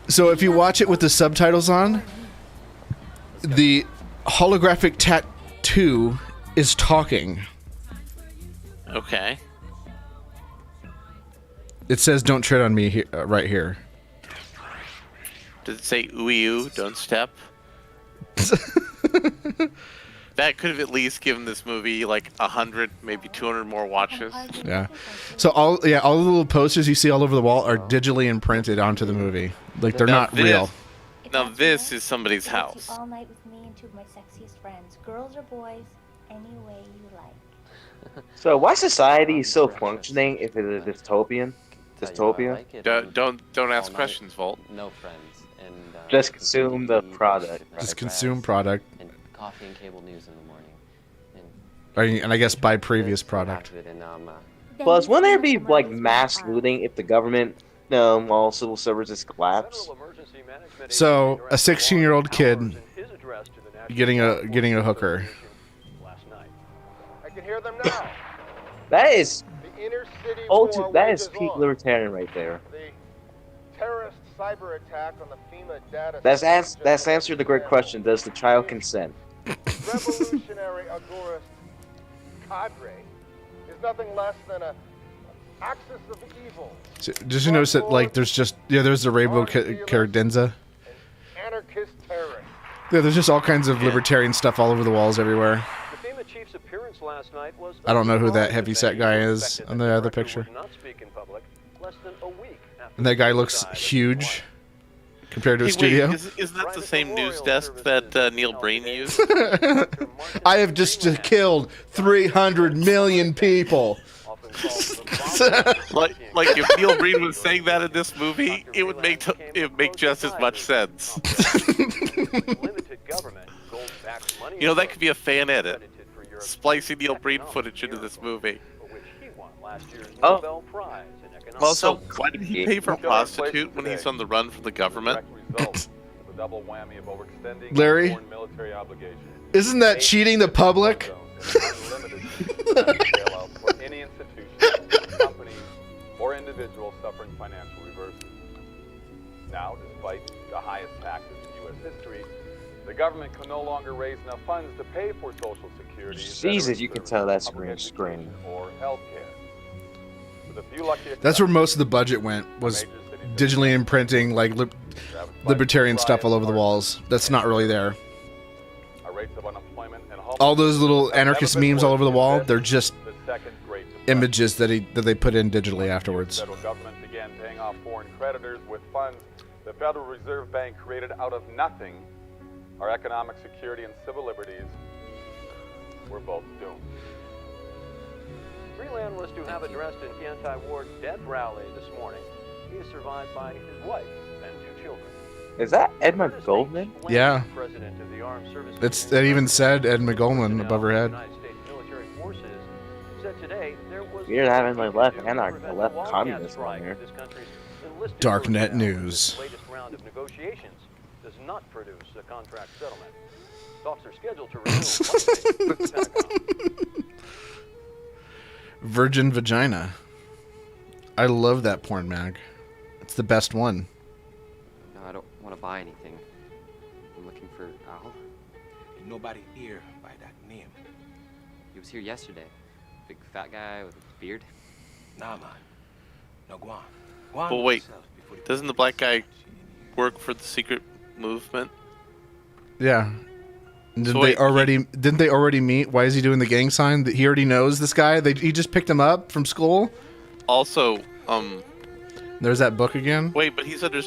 So if you watch it with the subtitles on, the holographic tattoo is talking. Okay. It says, "Don't tread on me," here, right here. Does it say ooh, don't step? That could have at least given this movie like 100, maybe 200 more watches. Yeah. So all the little posters you see all over the wall are digitally imprinted onto the movie. Like they're not real. Now this is somebody's house. All night with me and two of my sexiest friends, girls or boys, any way you like. So why society is so functioning if it is dystopian? Dystopia? Don't ask questions, Volt. No friends. And Just consume the product. Just consume product. And coffee and cable news in the morning. And I guess buy previous product. Plus, wouldn't there be like mass looting if the government, all civil services collapse? So a 16-year-old kid getting a hooker. I can hear them now. That is war that is wages peak on. libertarian right there. The terrorist cyber attack on the FEMA data. That's answered the great question: does the child consent? Revolutionary agorist cadre is nothing less than a axis of evil. So, did you notice that like there's the rainbow cadenza? Anarchist terrorist. Yeah, there's just all kinds of libertarian stuff all over the walls everywhere. The FEMA chief's appearance last night was I don't know who that heavyset guy is on the other picture. not speak in public less than a week after And that guy looks huge compared to a studio. Isn't that the same news desk that Neil Breen used? I have just killed 300 million people. like if Neil Breen was saying that in this movie, it would make just as much sense. You know, that could be a fan edit, splicing Neil Breen footage into this movie. Oh. Also, why did he pay for a prostitute when he's on the run from the government? Larry, isn't that cheating the public? Any institution, company, or individual suffering financial reversals. Now, despite the highest taxes in U.S. history, the government can no longer raise enough funds to pay for Social Security. Jesus, you can tell that's green screen. Or health care. With a few lucky That's where most of the budget went, was digitally imprinting like libertarian stuff all over the walls. That's not really there. All those little anarchist memes all over the wall, they're just images that they put in digitally afterwards. The federal government began paying off foreign creditors with funds the Federal Reserve Bank created out of nothing. Our economic security and civil liberties were both doomed. Freeland was to have addressed an anti-war death rally this morning. He is survived by his wife and two children. Is that Edmund Goldman? Yeah. President of the Armed Services It even said Ed McGoldman above her head. United States military forces said today there was Weird having the left communist on here. Darknet News. the latest round of negotiations does not produce a contract settlement. Talks are scheduled to resume Monday with the Pentagon. Virgin Vagina. I love that porn mag. It's the best one. No, I don't want to buy anything. I'm looking for Al. Ain't nobody here by that name. He was here yesterday. Big fat guy with a beard. Nah, man. No, go on. But wait, doesn't the black guy work for the secret movement? Yeah. Didn't they already meet? Why is he doing the gang sign? He already knows this guy. He just picked him up from school. Also, there's that book again. Wait, but he's under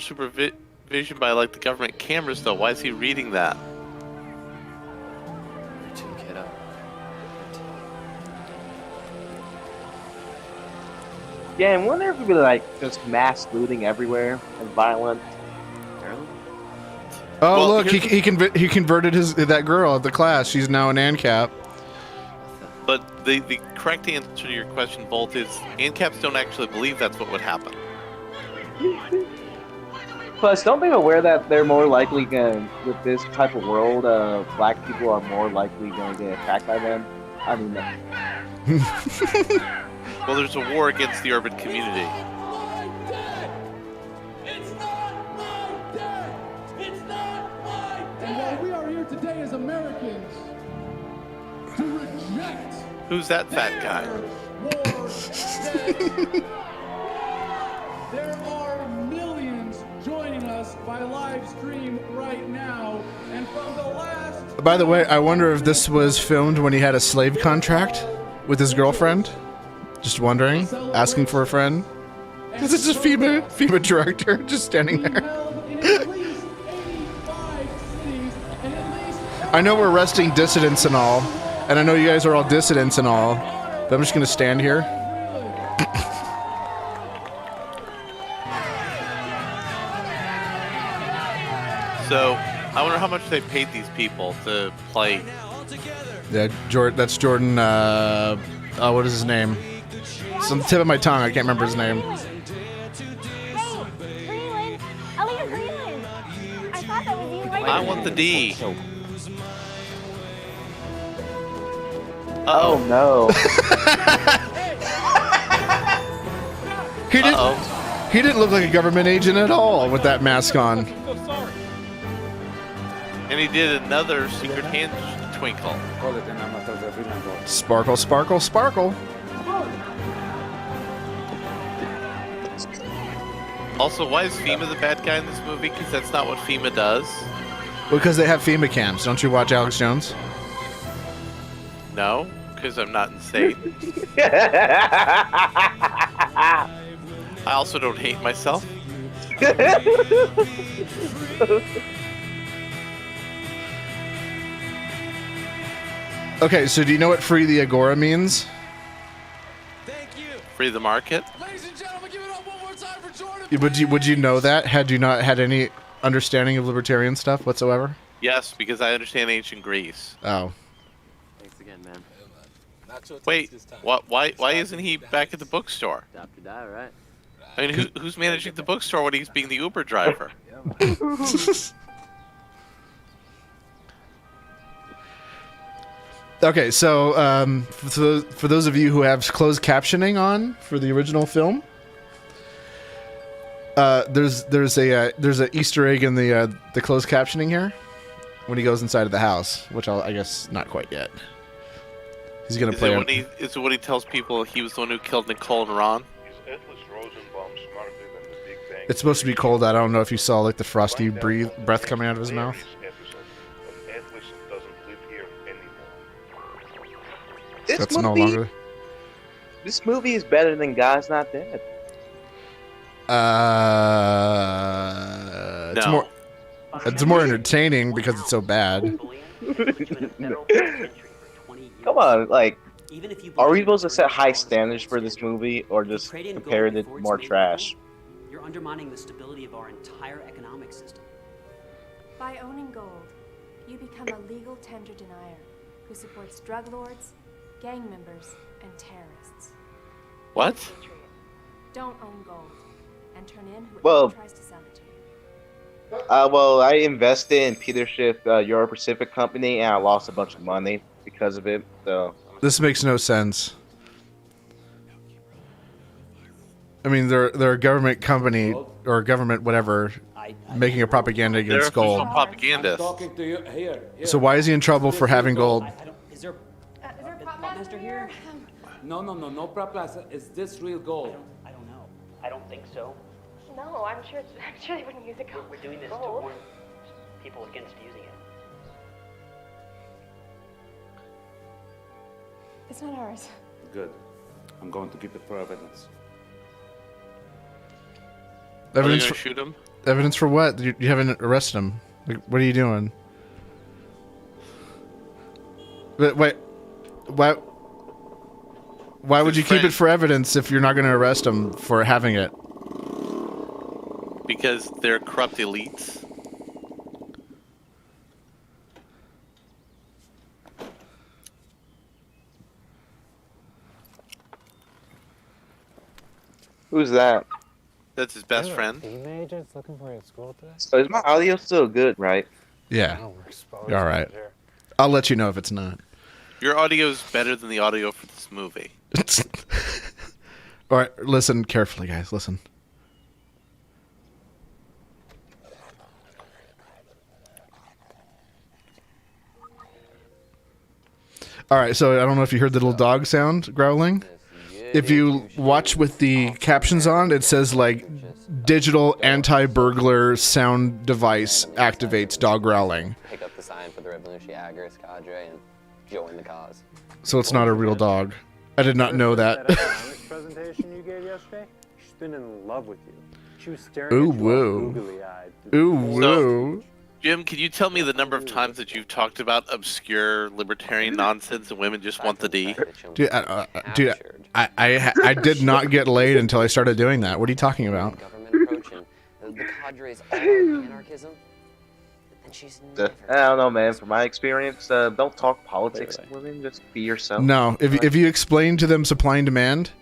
supervision by like the government cameras though. Why is he reading that? Yeah, and wonder if it'd be like just mass looting everywhere and violent. Oh, Well, look, here's he converted that girl at the class. She's now an ANCAP. But the correct answer to your question, Bolt, is ANCAPs don't actually believe that's what would happen. Plus, don't they aware that they're more likely going with this type of world? Black people are more likely going to get attacked by them. I mean, Well, there's a war against the urban community. And while we are here today as Americans to reject Who's that fat guy? there are millions joining us by live stream right now, and from the last By the way, I wonder if this was filmed when he had a slave contract with his girlfriend. Just wondering, asking for a friend. This is just FEMA director just standing there. I know we're arresting dissidents and all, and I know you guys are all dissidents and all, but I'm just gonna stand here. So, I wonder how much they paid these people to play. Yeah, that's Jordan. What is his name? It's on the tip of my tongue. I can't remember his name. Greenland! Elliot Greenland! I thought that was you right I want the D. oh no. He didn't look like a government agent at all with that mask on. And he did another secret hand twinkle. Sparkle, sparkle, sparkle. Also, why is FEMA the bad guy in this movie? Because that's not what FEMA does. Because they have FEMA cams. Don't you watch Alex Jones? No, because I'm not insane. I also don't hate myself. Okay, so do you know what free the agora means? Free the market. Would you know that had you not had any understanding of libertarian stuff whatsoever? Yes, because I understand ancient Greece. Oh. Thanks again, man. Wait, why isn't he back at the bookstore? Stop to die, right? I mean, who's managing the bookstore when he's being the Uber driver? Okay, so for those of you who have closed captioning on for the original film, there's a Easter egg in the closed captioning here when he goes inside of the house, which I guess not quite yet. He's gonna play. Is it when he tells people he was the one who killed Nicole and Ron? It's supposed to be cold. I don't know if you saw like the frosty breath coming out of his mouth. This movie is better than God's Not Dead. It's more entertaining because it's so bad. Come on, like, are we supposed to set high standards for this movie, or just compare it to more trash? You're undermining the stability of our entire economic system. By owning gold, you become a legal tender denier who supports drug lords, gang members, and terrorists. What? Don't own gold, and turn in whoever Well, tries to sell it to you. Well, I invested in Peter Schiff, Euro Pacific Company, and I lost a bunch of money because of it. So This makes no sense. I mean, they're a government company or a government whatever making a propaganda against gold. They're propagandists. So why is he in trouble for having gold? Is there a prop master here? No prop master. Is this real gold? I don't know. I don't think so. No, I'm sure they wouldn't use it. We're doing this to warn people against using it. It's not ours. Good. I'm going to keep it for evidence. Evidence gonna for, shoot him? Evidence for what? You haven't arrested him. Like, what are you doing? But wait, what? Why would you keep it for evidence if you're not going to arrest him for having it? Because they're corrupt elites. Who's that? That's his best friend. Teenagers looking for you at school today? So is my audio still good, right? Yeah. All right. I'll let you know if it's not. Your audio's better than the audio for this movie. All right, listen carefully, guys. Listen. All right, so I don't know if you heard the little dog sound growling. If you watch with the captions on, it says like digital anti-burglar sound device activates dog growling. Pick up the sign for the Revolutionary Agorist cadre and join the cause. So it's not a real dog. I did not know that. That economics presentation you gave yesterday? She's been in love with you. She was staring Ooh, at you all woo. googly-eyed. Ooh, woo. Jim, can you tell me the number of times that you've talked about obscure libertarian nonsense and women just want the D? Dude, I did not get laid until I started doing that. What are you talking about? The cadre's all anarchism. And she's I don't know, man. From my experience, don't talk politics to women. Just be yourself. No, if you explain to them supply and demand,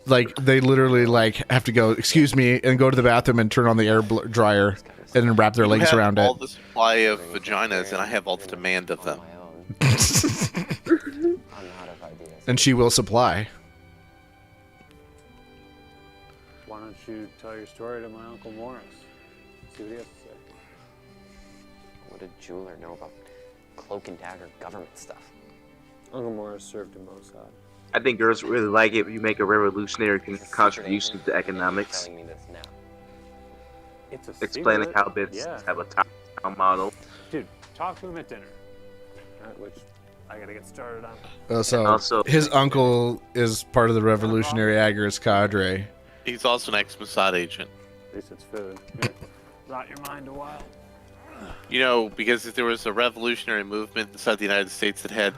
like they literally like have to go, excuse me, and go to the bathroom and turn on the air dryer and then wrap their legs around I have all it. the supply of vaginas, and I have all the demand of them. And she will supply. Why don't you tell your story to my Uncle Morris? See what he has to say. What did jeweler know about cloak and dagger government stuff? Uncle Morris served in Mossad. I think girls really like it when you make a revolutionary contribution to economics. Telling me this now. It's a Explaining secret. how businesses have a top-down model. Dude, talk to him at dinner. Which I gotta get started on. So Also- his uncle is part of the Revolutionary Agorist cadre. He's also an ex-Mossad agent. At least it's food. Here, rot your mind a while. You know, because if there was a revolutionary movement inside the United States that had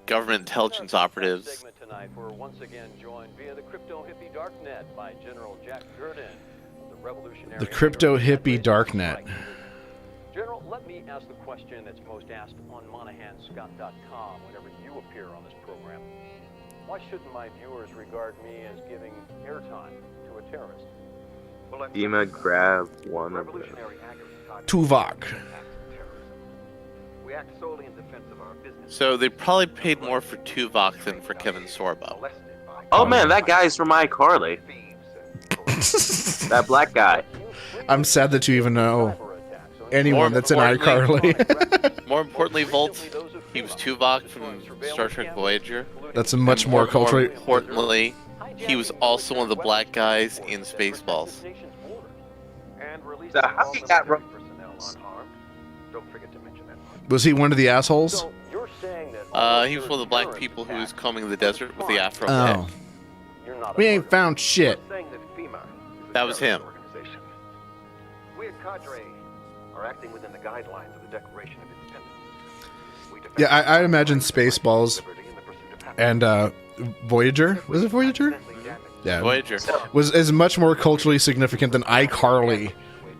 government intelligence operatives. Tonight, we're once again joined via the crypto hippie darknet by General Jack Gurdon of the Revolutionary. The crypto hippie darknet. General, let me ask the question that's most asked on MonahanScott.com whenever you appear on this program. Why shouldn't my viewers regard me as giving airtime to a terrorist? Well, Dima grab one of them. Revolutionary Agorist Tuvok. We act solely in defense of our business. So they probably paid more for Tuvok than for Kevin Sorbo. Oh man, that guy's from iCarly. That black guy. I'm sad that you even know anyone that's in iCarly. More importantly, Volt, he was Tuvok from Star Trek Voyager. That's a much more culturally. More importantly, he was also one of the black guys in Spaceballs. So how he got Was he one of the assholes? He was one of the black people who was combing the desert with the afro Oh. We ain't found shit. That was him. We at Cadre are acting within the guidelines of the Declaration of Independence. Yeah, I imagine Spaceballs and Voyager. Was it Voyager? Yeah, Voyager was much more culturally significant than iCarly.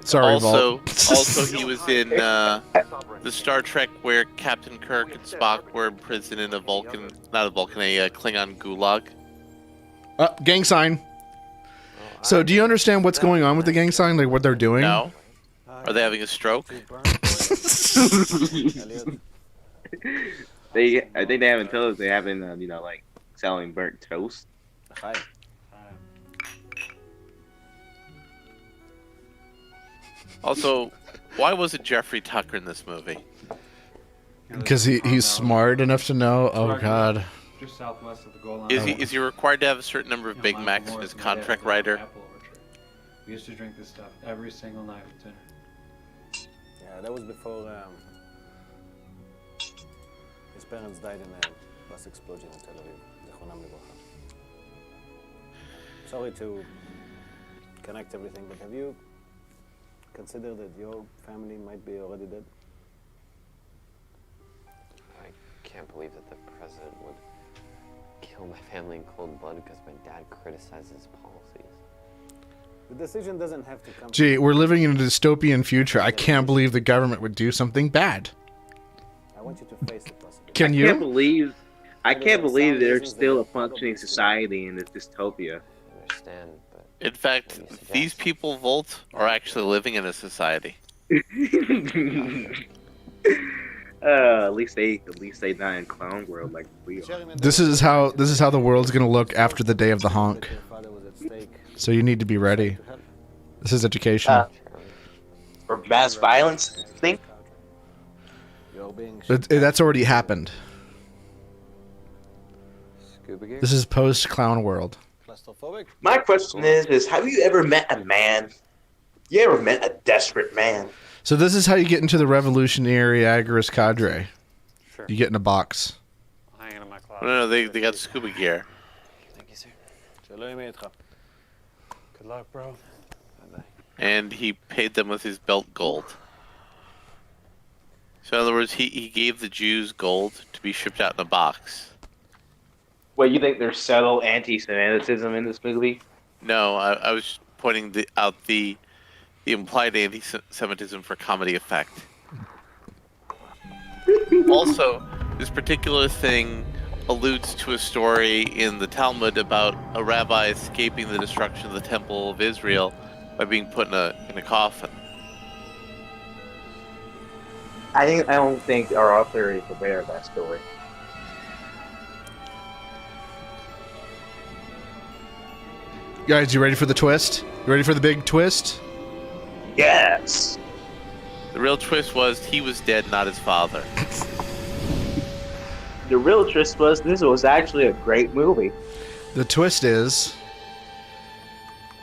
Sorry, also, Vault. also he was in the Star Trek where Captain Kirk and Spock were imprisoned in a Vulcan, not a Vulcan, a Klingon gulag. Gang sign. So, do you understand what's going on with the gang sign? Like what they're doing? No. Are they having a stroke? I think they haven't told us they haven't, like selling burnt toast. Also, why wasn't Jeffrey Tucker in this movie? Because he's smart enough to know. Oh God. Just southwest of the goal line. Is he required to have a certain number of Big Macs in his contract rider? We used to drink this stuff every single night at dinner. Yeah, that was before his parents died in a bus explosion in Tel Aviv. Zechronam livracha. Sorry to connect everything, but have you considered that your family might be already dead? I can't believe that the president would kill my family in cold blood because my dad criticizes policies. The decision doesn't have to come. Gee, we're living in a dystopian future. I can't believe the government would do something bad. I want you to face the possibility. Can you? I can't believe there's still a functioning society in this dystopia. I understand, but In fact, these people, Volt, are actually living in a society. At least they not in clown world like we are. This is how the world's gonna look after the day of the honk. So you need to be ready. This is education. For mass violence, I think. That's already happened. Scuba gear? This is post clown world. My question is have you ever met a man? You ever met a desperate man? So this is how you get into the revolutionary Agorist cadre. Sure. You get in a box. Hanging in my closet. No, they got scuba gear. Thank you, sir. Good luck, bro. Bye-bye. And he paid them with his belt gold. So in other words, he gave the Jews gold to be shipped out in a box. Wait, you think there's subtle anti-Semitism in this movie? No, I was pointing out the implied anti-Semitism for comedy effect. Also, this particular thing alludes to a story in the Talmud about a rabbi escaping the destruction of the Temple of Israel by being put in a coffin. I don't think our author is aware of that story. Guys, you ready for the twist? You ready for the big twist? Yes. The real twist was he was dead, not his father. The real twist was this was actually a great movie. The twist is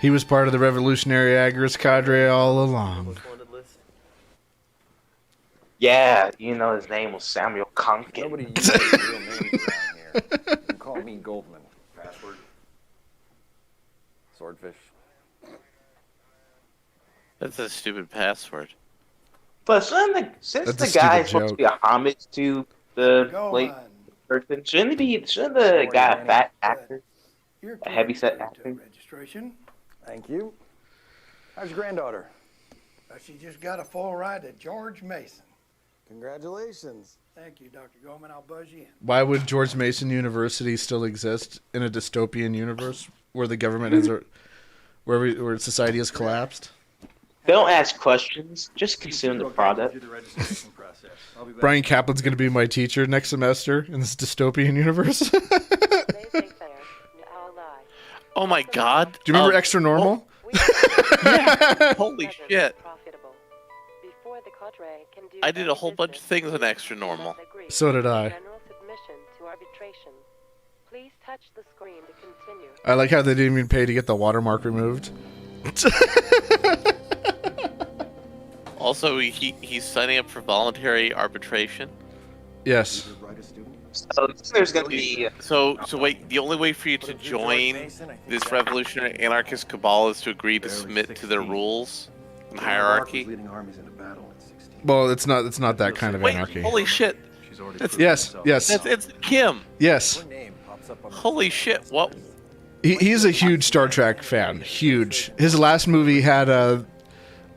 he was part of the revolutionary Agorist cadre all along. Yeah, you know his name was Samuel Conkin. Nobody uses real names around here. You can call me Goldman. Password. Swordfish. That's a stupid password. But since the guy is supposed to be a homage to the late person, shouldn't the guy a fat actor? A heavyset actor? Registration. Thank you. How's your granddaughter? She just got a full ride to George Mason. Congratulations. Thank you, Dr. Goldman. I'll buzz you in. Why would George Mason University still exist in a dystopian universe where the government has where society has collapsed? Don't ask questions. Just consume the product. Brian Kaplan's going to be my teacher next semester in this dystopian universe. Oh my God! Do you remember Extra Normal? Yeah. Holy shit! I did a whole bunch of things on Extra Normal. So did I. Please touch the screen to continue. I like how they didn't even pay to get the watermark removed. Also, he's signing up for voluntary arbitration. Yes. So there's gonna be. So wait. The only way for you to join this revolutionary anarchist cabal is to agree to submit to their rules and hierarchy. Well, it's not that kind of anarchy. Holy shit! Yes. It's Kim. Yes. Holy shit! What? He's a huge Star Trek fan. Huge. His last movie had a.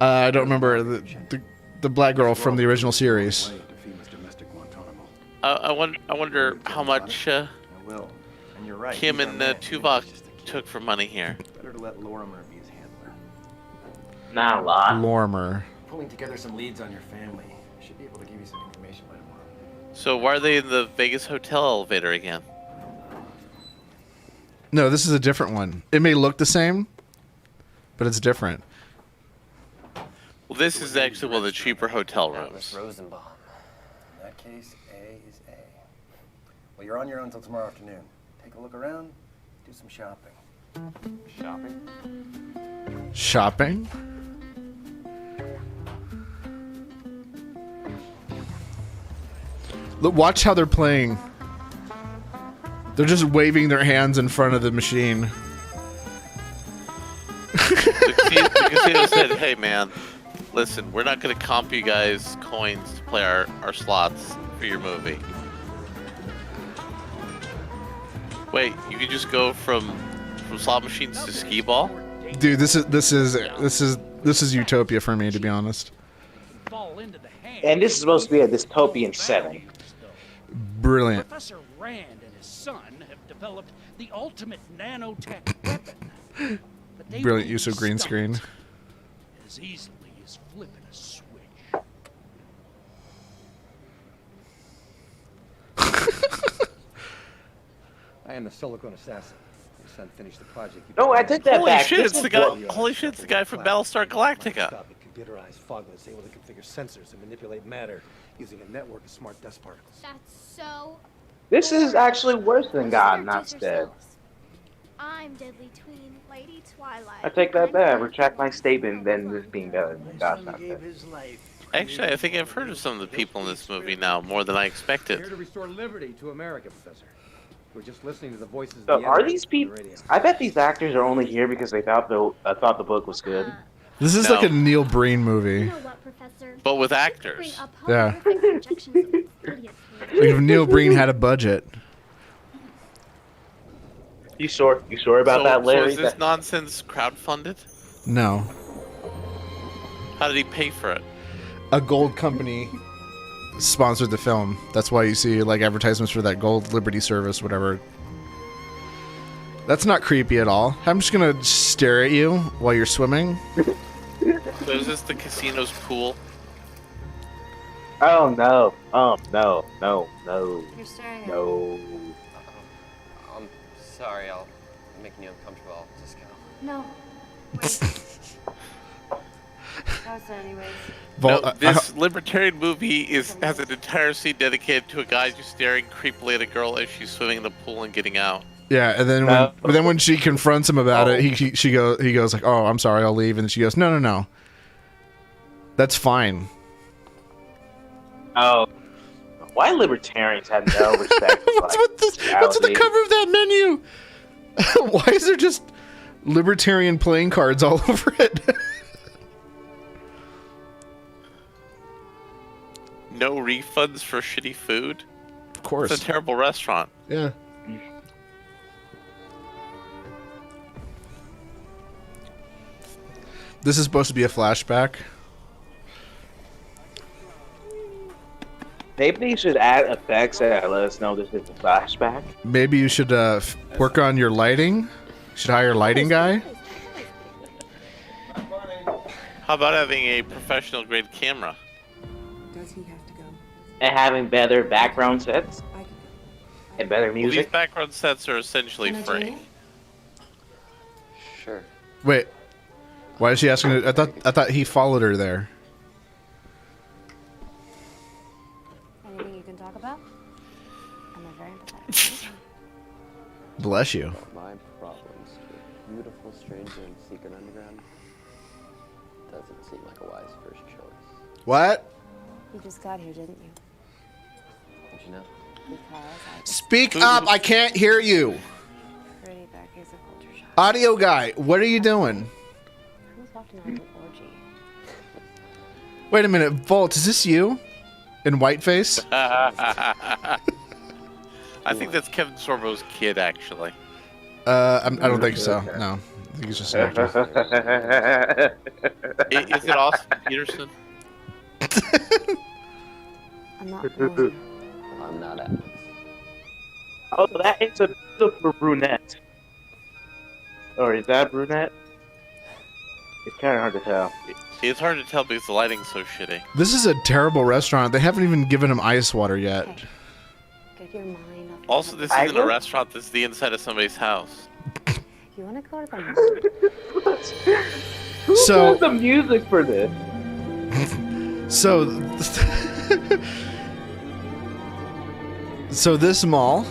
I don't remember the black girl from the original series. I wonder how much Kim and Tuvok took for money here. Better to let Lorimer be his handler. Not a lot. Lorimer. Pulling together some leads on your family. Should be able to give you some information by tomorrow. So why are they in the Vegas hotel elevator again? No, this is a different one. It may look the same, but it's different. Well, this is actually one of the cheaper hotel rooms. Rosenbaum. In that case, A is A. Well, you're on your own until tomorrow afternoon. Take a look around, do some shopping. Shopping? Look, watch how they're playing. They're just waving their hands in front of the machine. The casino said, "Hey man, listen, we're not going to comp you guys coins to play our slots for your movie." Wait, you could just go from slot machines to skee ball? Dude, this is utopia for me, to be honest. And this is supposed to be a dystopian setting. Brilliant. Professor Rand and his son have developed the ultimate nanotech weapon. But they Brilliant will use of be green stumped screen. as easily as flipping a switch. I am the Silicon Assassin. Your son finished the project. No, I take that Holy back. shit, This it's is the guy. what- Holy shit, it's the guy from Battlestar Galactica. Computerized fogless able to configure sensors and manipulate matter using a network of smart dust particles. That's so. This is actually worse than God Not Dead. I'm Deadly Tween, Lady Twilight. I take that back. Retract my statement. Then this being better than God Not Dead. Actually, I think I've heard of some of the people in this movie now, more than I expected. Here to restore liberty to America, Professor. We're just listening to the voices of So the are enemy these on the people? radio. I bet these actors are only here because they thought the book was good. This is like a Neil Breen movie. But with actors. Yeah. Like if Neil Breen had a budget. You sure about that, So Larry? is this nonsense crowdfunded? No. How did he pay for it? A gold company sponsored the film. That's why you see like advertisements for that Gold Liberty Service, whatever. That's not creepy at all. I'm just gonna stare at you while you're swimming. So is this the casino's pool? Oh no! Oh no! No! No! You're staring at No! I'm sorry, I'm making you uncomfortable. I'll just go. No. Wait. That was it anyways. No, this libertarian movie has an entire scene dedicated to a guy just staring creepily at a girl as she's swimming in the pool and getting out. Yeah, and then when she confronts him about it, he goes like, "Oh, I'm sorry, I'll leave," and she goes, "No, that's fine." Oh, why libertarians have no respect? What's with the cover of that menu? Why is there just libertarian playing cards all over it? No refunds for shitty food? Of course. It's a terrible restaurant. Yeah. This is supposed to be a flashback. Maybe they should add effects that let us know this is a flashback. Maybe you should work on your lighting. You should hire a lighting guy. How about having a professional grade camera? Does he have to go? And having better background sets. And better Well, music. these background sets are essentially free. Sure. Wait. Why is she asking? I thought he followed her there. Anything you can talk about? I'm a very empathetic person. Bless you. My problems with beautiful stranger in secret underground doesn't seem like a wise first choice. What? You just got here, didn't you? How'd you know? Because I Speak up! I can't hear you. pretty bad case of culture shock. Audio guy, what are you doing? Who's walking out of an orgy? Wait a minute, Volt, is this you? In whiteface? I think that's Kevin Sorbo's kid, actually. I don't think so. No, I think he's just an actor. Is it Austin Peterson? I'm not going. I'm not at. Oh, that is a beautiful brunette. Or is that brunette? It's kind of hard to tell. It's hard to tell because the lighting's so shitty. This is a terrible restaurant. They haven't even given him ice water yet. Get your mind off. Also, this isn't a restaurant. This is the inside of somebody's house. You want to go to the Who So- put the music for this? So, so this mall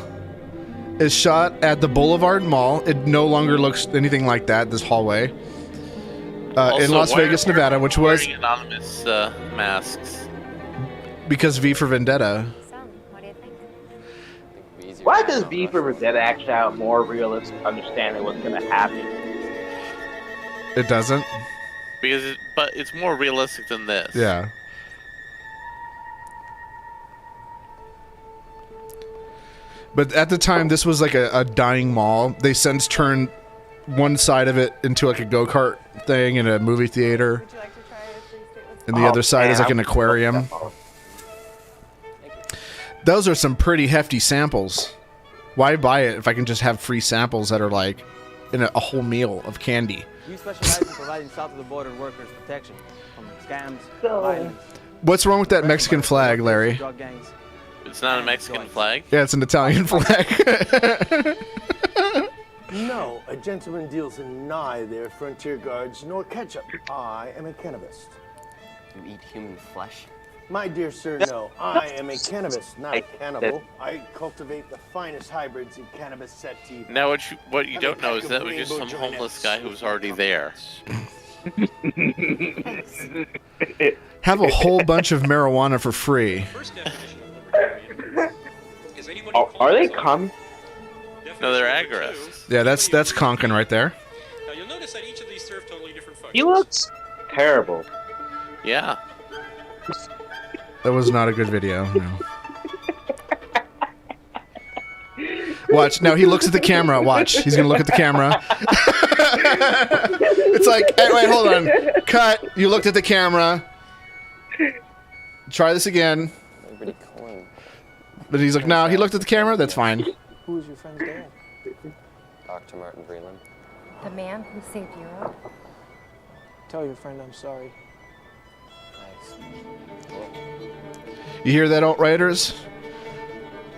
is shot at the Boulevard Mall. It no longer looks anything like that. This hallway in Also, Las why Vegas, are Nevada, which was wearing anonymous masks. because V for Vendetta. Why does V for Vendetta actually have a more realistic understanding what's going to happen? It doesn't. Because but it's more realistic than this. Yeah. But at the time, this was like a dying mall. They since turned one side of it into like a go-kart thing in a movie theater. And the other side is like an aquarium. Those are some pretty hefty samples. Why buy it if I can just have free samples that are like in a whole meal of candy? We specialize in providing south of the border workers protection from scams, violence. What's wrong with that Mexican flag, Larry? Drug gangs. It's not a Mexican flag. Yeah, it's an Italian flag. No, a gentleman deals in neither frontier guards nor ketchup. I am a cannabist. You eat human flesh? My dear sir, no. I am a cannabist, not a cannibal. I cultivate the finest hybrids in cannabis sativa. Now, what you don't know is that was just some homeless guy who was already there. Have a whole bunch of marijuana for free. Are they coming? No, they're agorists. Yeah, that's Conkin right there. Now you'll notice that each of these serve totally different functions. He looks terrible. Yeah. That was not a good video. No. Watch. Now he looks at the camera. Watch. He's going to look at the camera. It's like, hey, wait, hold on. Cut. You looked at the camera. Try this again. But he's like, no, he looked at the camera. That's fine. Who is your friend's dad? Dr. Martin Vreeland. The man who saved Europe? Tell your friend I'm sorry. You hear that, alt-righters?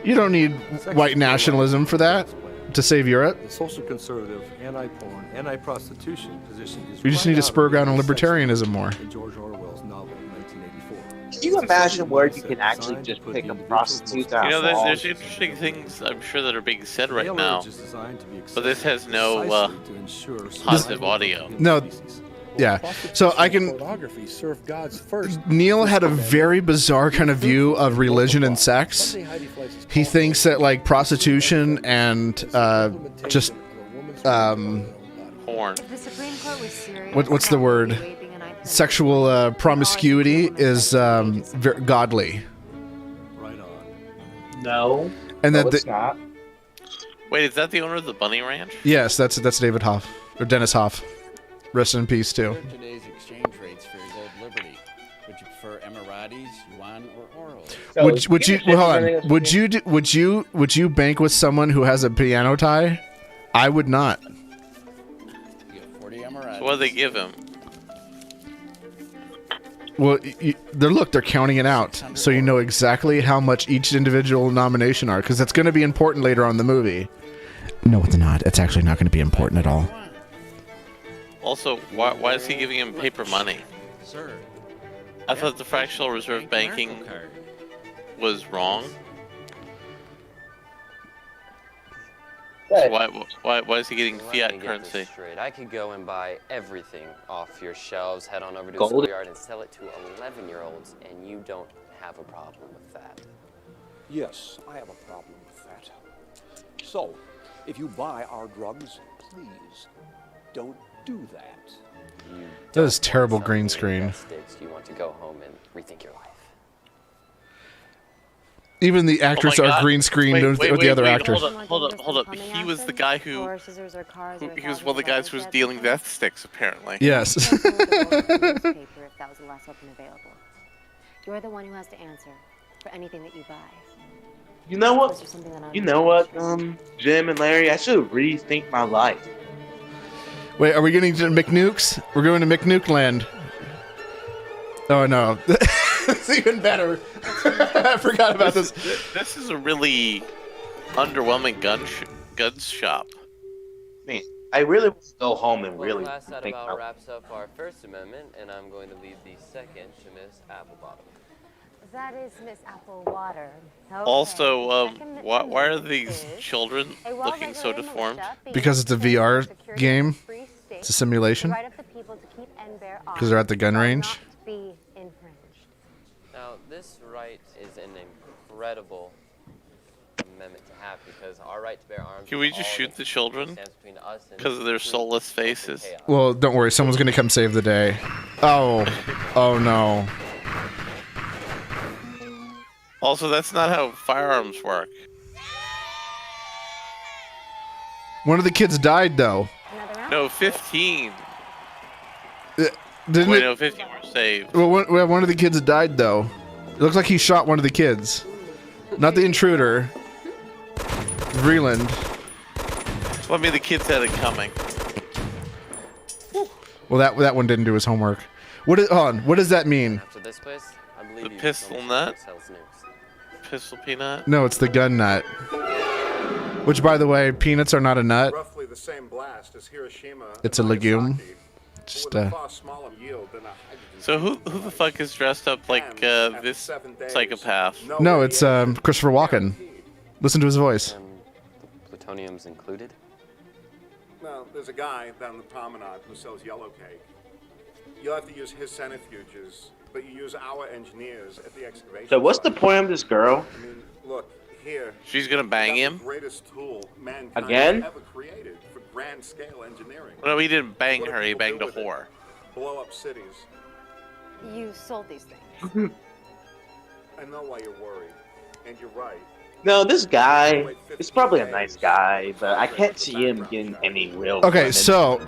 You don't need white nationalism for that to save Europe. The social conservative, anti-porn, anti-prostitution position is We just need to spur ground on libertarianism more. in George Orwell's novel 1984. Can you imagine where you can actually just pick a prostitute out? You know, there's interesting things I'm sure that are being said right now, but this has no positive audio. No. Yeah. So I can... Pornography served God's first. Neil had a very bizarre kind of view of religion and sex. He thinks that like prostitution and just porn. What's the word? Sexual promiscuity is godly. No. And that it's not. Wait, is that the owner of the Bunny Ranch? Yes, that's David Hoff or Dennis Hoff. Rest in peace too. Today's exchange rates for gold liberty. Would you prefer Emiratis, yuan, or oros? So would you hold on? Would you bank with someone who has a piano tie? I would not. You get 40 Emiratis. So what do they give him? Well, they're counting it out, so you know exactly how much each individual nomination are, because that's going to be important later on in the movie. No, it's not. It's actually not going to be important at all. Also, why is he giving him paper money? Sir. I thought the fractional reserve banking was wrong. So why is he getting fiat currency? Straight. I could go and buy everything off your shelves, head on over to a Gold? schoolyard and sell it to 11-year-olds, and you don't have a problem with that. Yes, I have a problem with that. So, if you buy our drugs, please don't do that. That is terrible green screen. You want to go home and rethink your life. Even the actors are green screened with the other actors. Hold up. He was the guy he was one of the guys who was dealing death sticks, apparently. Yes. If that was the last weapon available. You're the one who has to answer for anything that you buy. You know what? Jim and Larry, I should rethink my life. Wait, are we getting to McNukes? We're going to McNuke land. Oh no. It's even better. I forgot about this. This is a really underwhelming guns shop. Man, I really want to go home and really Class, that think about wraps up our First Amendment, and I'm going to leave the second to Miss Applebottom. That is Miss Applewater. Okay. Also, why are these children looking so deformed? Because it's a VR game. It's a simulation. Because they're at the gun range. Now, this right is an incredible amendment to have because our right to bear arms. Can we just shoot the children? Because of their soulless faces. Well, don't worry. Someone's going to come save the day. Oh. Oh no. Also, that's not how firearms work. One of the kids died though. No, 15. Didn't Wait, it? no, 15 were saved. Well, one of the kids died though. It looks like he shot one of the kids, not the intruder. Vreeland. Well, I mean, the kids had it coming. Well, that one didn't do his homework. What does that mean? After this place, I believe The you pistol become nut? Sells nukes. Pistol peanut? No, it's the gun nut. Which, by the way, peanuts are not a nut. Roughly the same blast as Hiroshima. It's a legume. Just So who the fuck is dressed up like this psychopath? No, it's Christopher Walken. Listen to his voice. Plutonium's included. Well, there's a guy down the promenade who sells yellow cake. You'll have to use his centrifuges, but you use our engineers at the excavation. So what's the point of this girl? I mean, look, here. She's gonna bang him? The greatest tool mankind Again? has ever created for grand scale engineering. No, he didn't bang her, he banged a whore. Blow up cities. You sold these things. I know why you're worried, and you're right. No, this guy is probably a nice guy, but I can't see him getting any real. Okay, women. so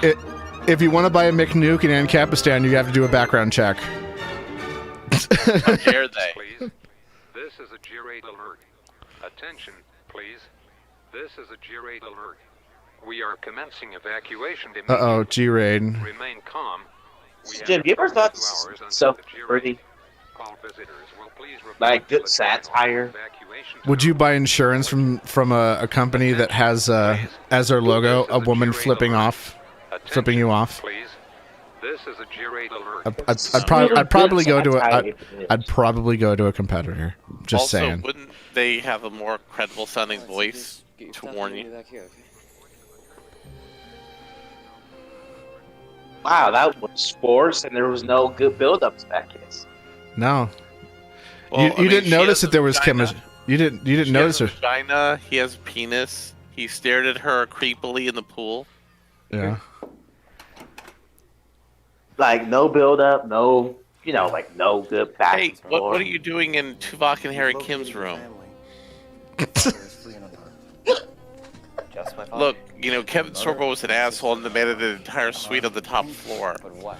if you want to buy a McNuke in Ancapistan, you have to do a background check. How dare they? Please. This is a G-rate alert. Attention, please. This is a G-rate alert. We are commencing evacuation. Uh-oh, G-Raid. Remain calm. Jim, you ever thought this is self-worthy? Like good satire. Would you buy insurance from a company that has as their logo a woman flipping you off? Please. This is a G-rate alert. I'd probably go to a competitor. Just also, saying. Wouldn't they have a more credible sounding voice to warn you? Wow, that was forced, and there was no good build-up to that kiss. No. Well, you didn't notice that there was chemistry. You didn't notice her. Vagina. He has a penis. He stared at her creepily in the pool. Yeah. Like no build-up, no, like no good back. Hey, what are you doing in Tuvok and Harry Kim's room? Just my Look, Kevin Sorbo was an asshole and demanded an entire suite on the top floor. But what?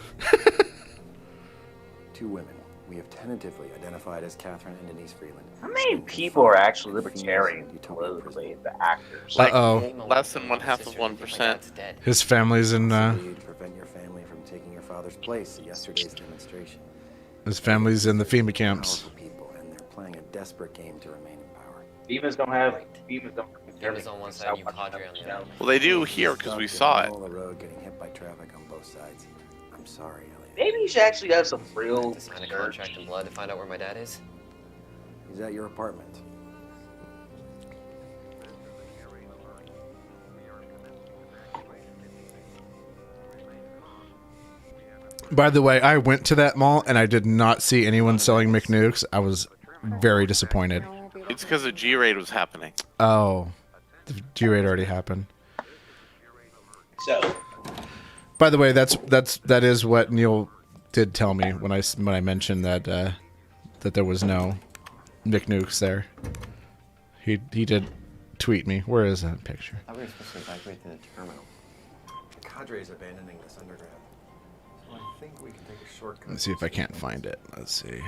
2 women. We have tentatively identified as Catherine and Denise Freeland. How many people are actually libertarian politically? The actors. Like Uh-oh. less than 1/2%. His family's in. To prevent your family from taking your father's place at yesterday's demonstration. His family's in the FEMA camps. People, and they're playing a desperate game to remain in power. Demons don't have. Demons on one side, you cadre on the other. Well, they do here because we saw it. The road getting hit by traffic on both sides. I'm sorry, Elliot. Maybe you should actually have some real. Sign a contract in blood to find out where my dad is. He's at your apartment. By the way, I went to that mall and I did not see anyone selling McNukes. I was very disappointed. It's because the G-raid was happening. Oh, the G-raid already happened. So. By the way, that is what Neil did tell me when I mentioned that that there was no McNukes there. He did tweet me. Where is that picture? I thought we were supposed to evacuate to the terminal. The cadre is abandoning this underground. So I think we can take a shortcut. Let's see if I can't find it. Let's see.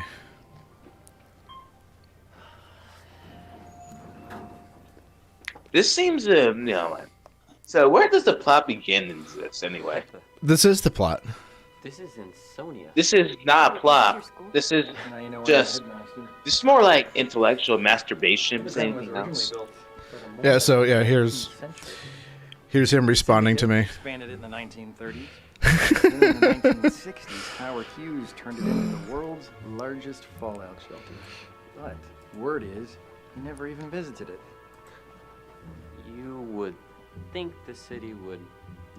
This seems So where does the plot begin in this anyway? This is the plot. This is Insonia. This is not a plot. This is just. This is more like intellectual masturbation than anything else. Yeah. So yeah, here's him responding to me. Expanded it in the 1930s. In the 1960s, Howard Hughes turned it into the world's largest fallout shelter. But word is, he never even visited it. You would think the city would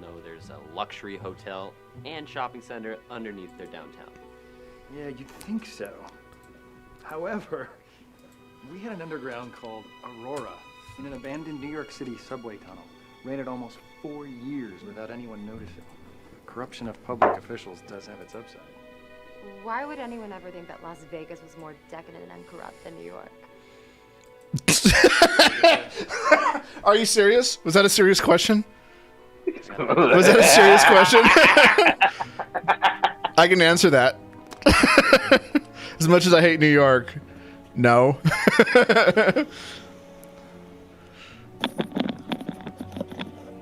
know there's a luxury hotel and shopping center underneath their downtown. Yeah, you'd think so. However, we had an underground called Aurora in an abandoned New York City subway tunnel. Ran it almost 4 years without anyone noticing. Corruption of public officials does have its upside. Why would anyone ever think that Las Vegas was more decadent and corrupt than New York? Are you serious? Was that a serious question? Was that a serious question? I can answer that. As much as I hate New York, no.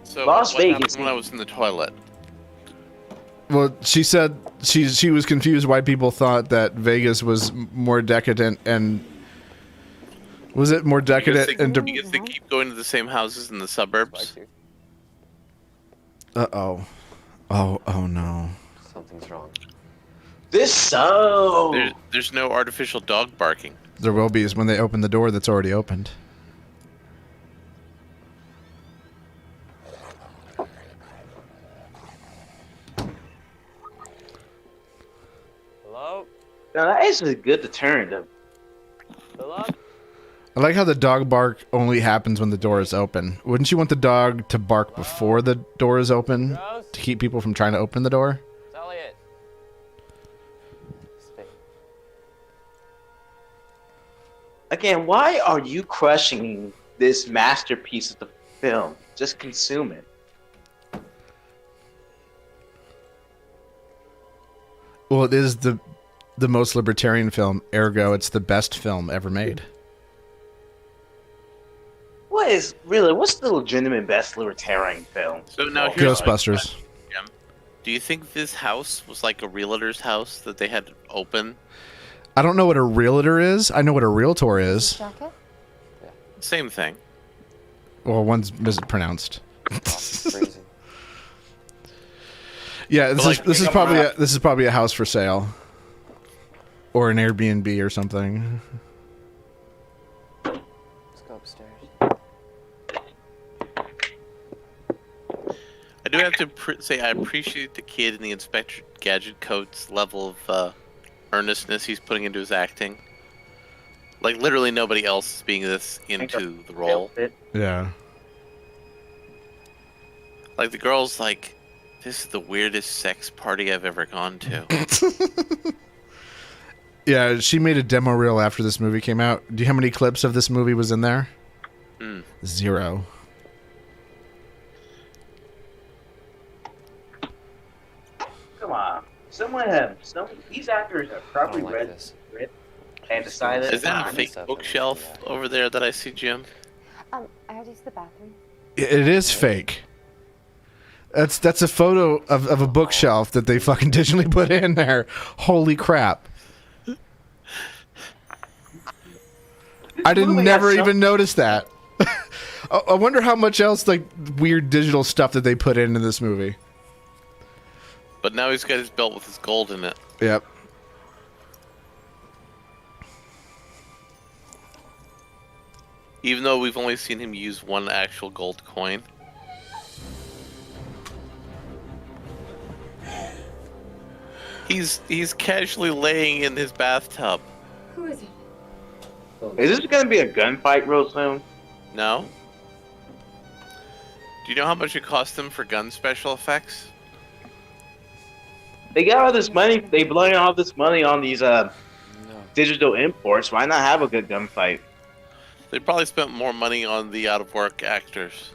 So Las what Vegas. happened when I was in the toilet? Well, she said she was confused why people thought that Vegas was more decadent and was it more decadent Because they keep going to the same houses in the suburbs. oh no. Something's wrong. There's no artificial dog barking. There will be when they open the door that's already opened. Hello? Now that is a good deterrent. Hello? I like how the dog bark only happens when the door is open. Wouldn't you want the dog to bark before the door is open to keep people from trying to open the door? Elliot. Again, why are you crushing this masterpiece of the film? Just consume it. Well, it is the most libertarian film, ergo it's the best film ever made. What's the legitimate best libertarian film? So now here's Ghostbusters. Jim, do you think this house was like a realtor's house that they had open? I don't know what a realtor is. I know what a realtor is. Same thing. Well, one's mispronounced. Crazy. Yeah, But, like, this is probably a house for sale, or an Airbnb or something. Let's go upstairs. I do have to say I appreciate the kid in the Inspector Gadget coat's level of earnestness he's putting into his acting. Like literally nobody else is being this into the role. Yeah. Like the girl's like, this is the weirdest sex party I've ever gone to. Yeah, she made a demo reel after this movie came out. Do you know how many clips of this movie was in there? 0. Come on, these actors have probably read the script and decided. Is that a fake bookshelf over there that I see, Jim? I had to use the bathroom. It is fake. That's a photo of a bookshelf that they fucking digitally put in there. Holy crap. I didn't never even notice that. I wonder how much else like weird digital stuff that they put into this movie. But now he's got his belt with his gold in it. Yep. Even though we've only seen him use one actual gold coin. He's casually laying in his bathtub. Who is it? Is this gonna be a gunfight real soon? No? Do you know how much it cost them for gun special effects? They got all this money. They blowing all this money on these digital imports. Why not have a good gunfight? They probably spent more money on the out-of-work actors.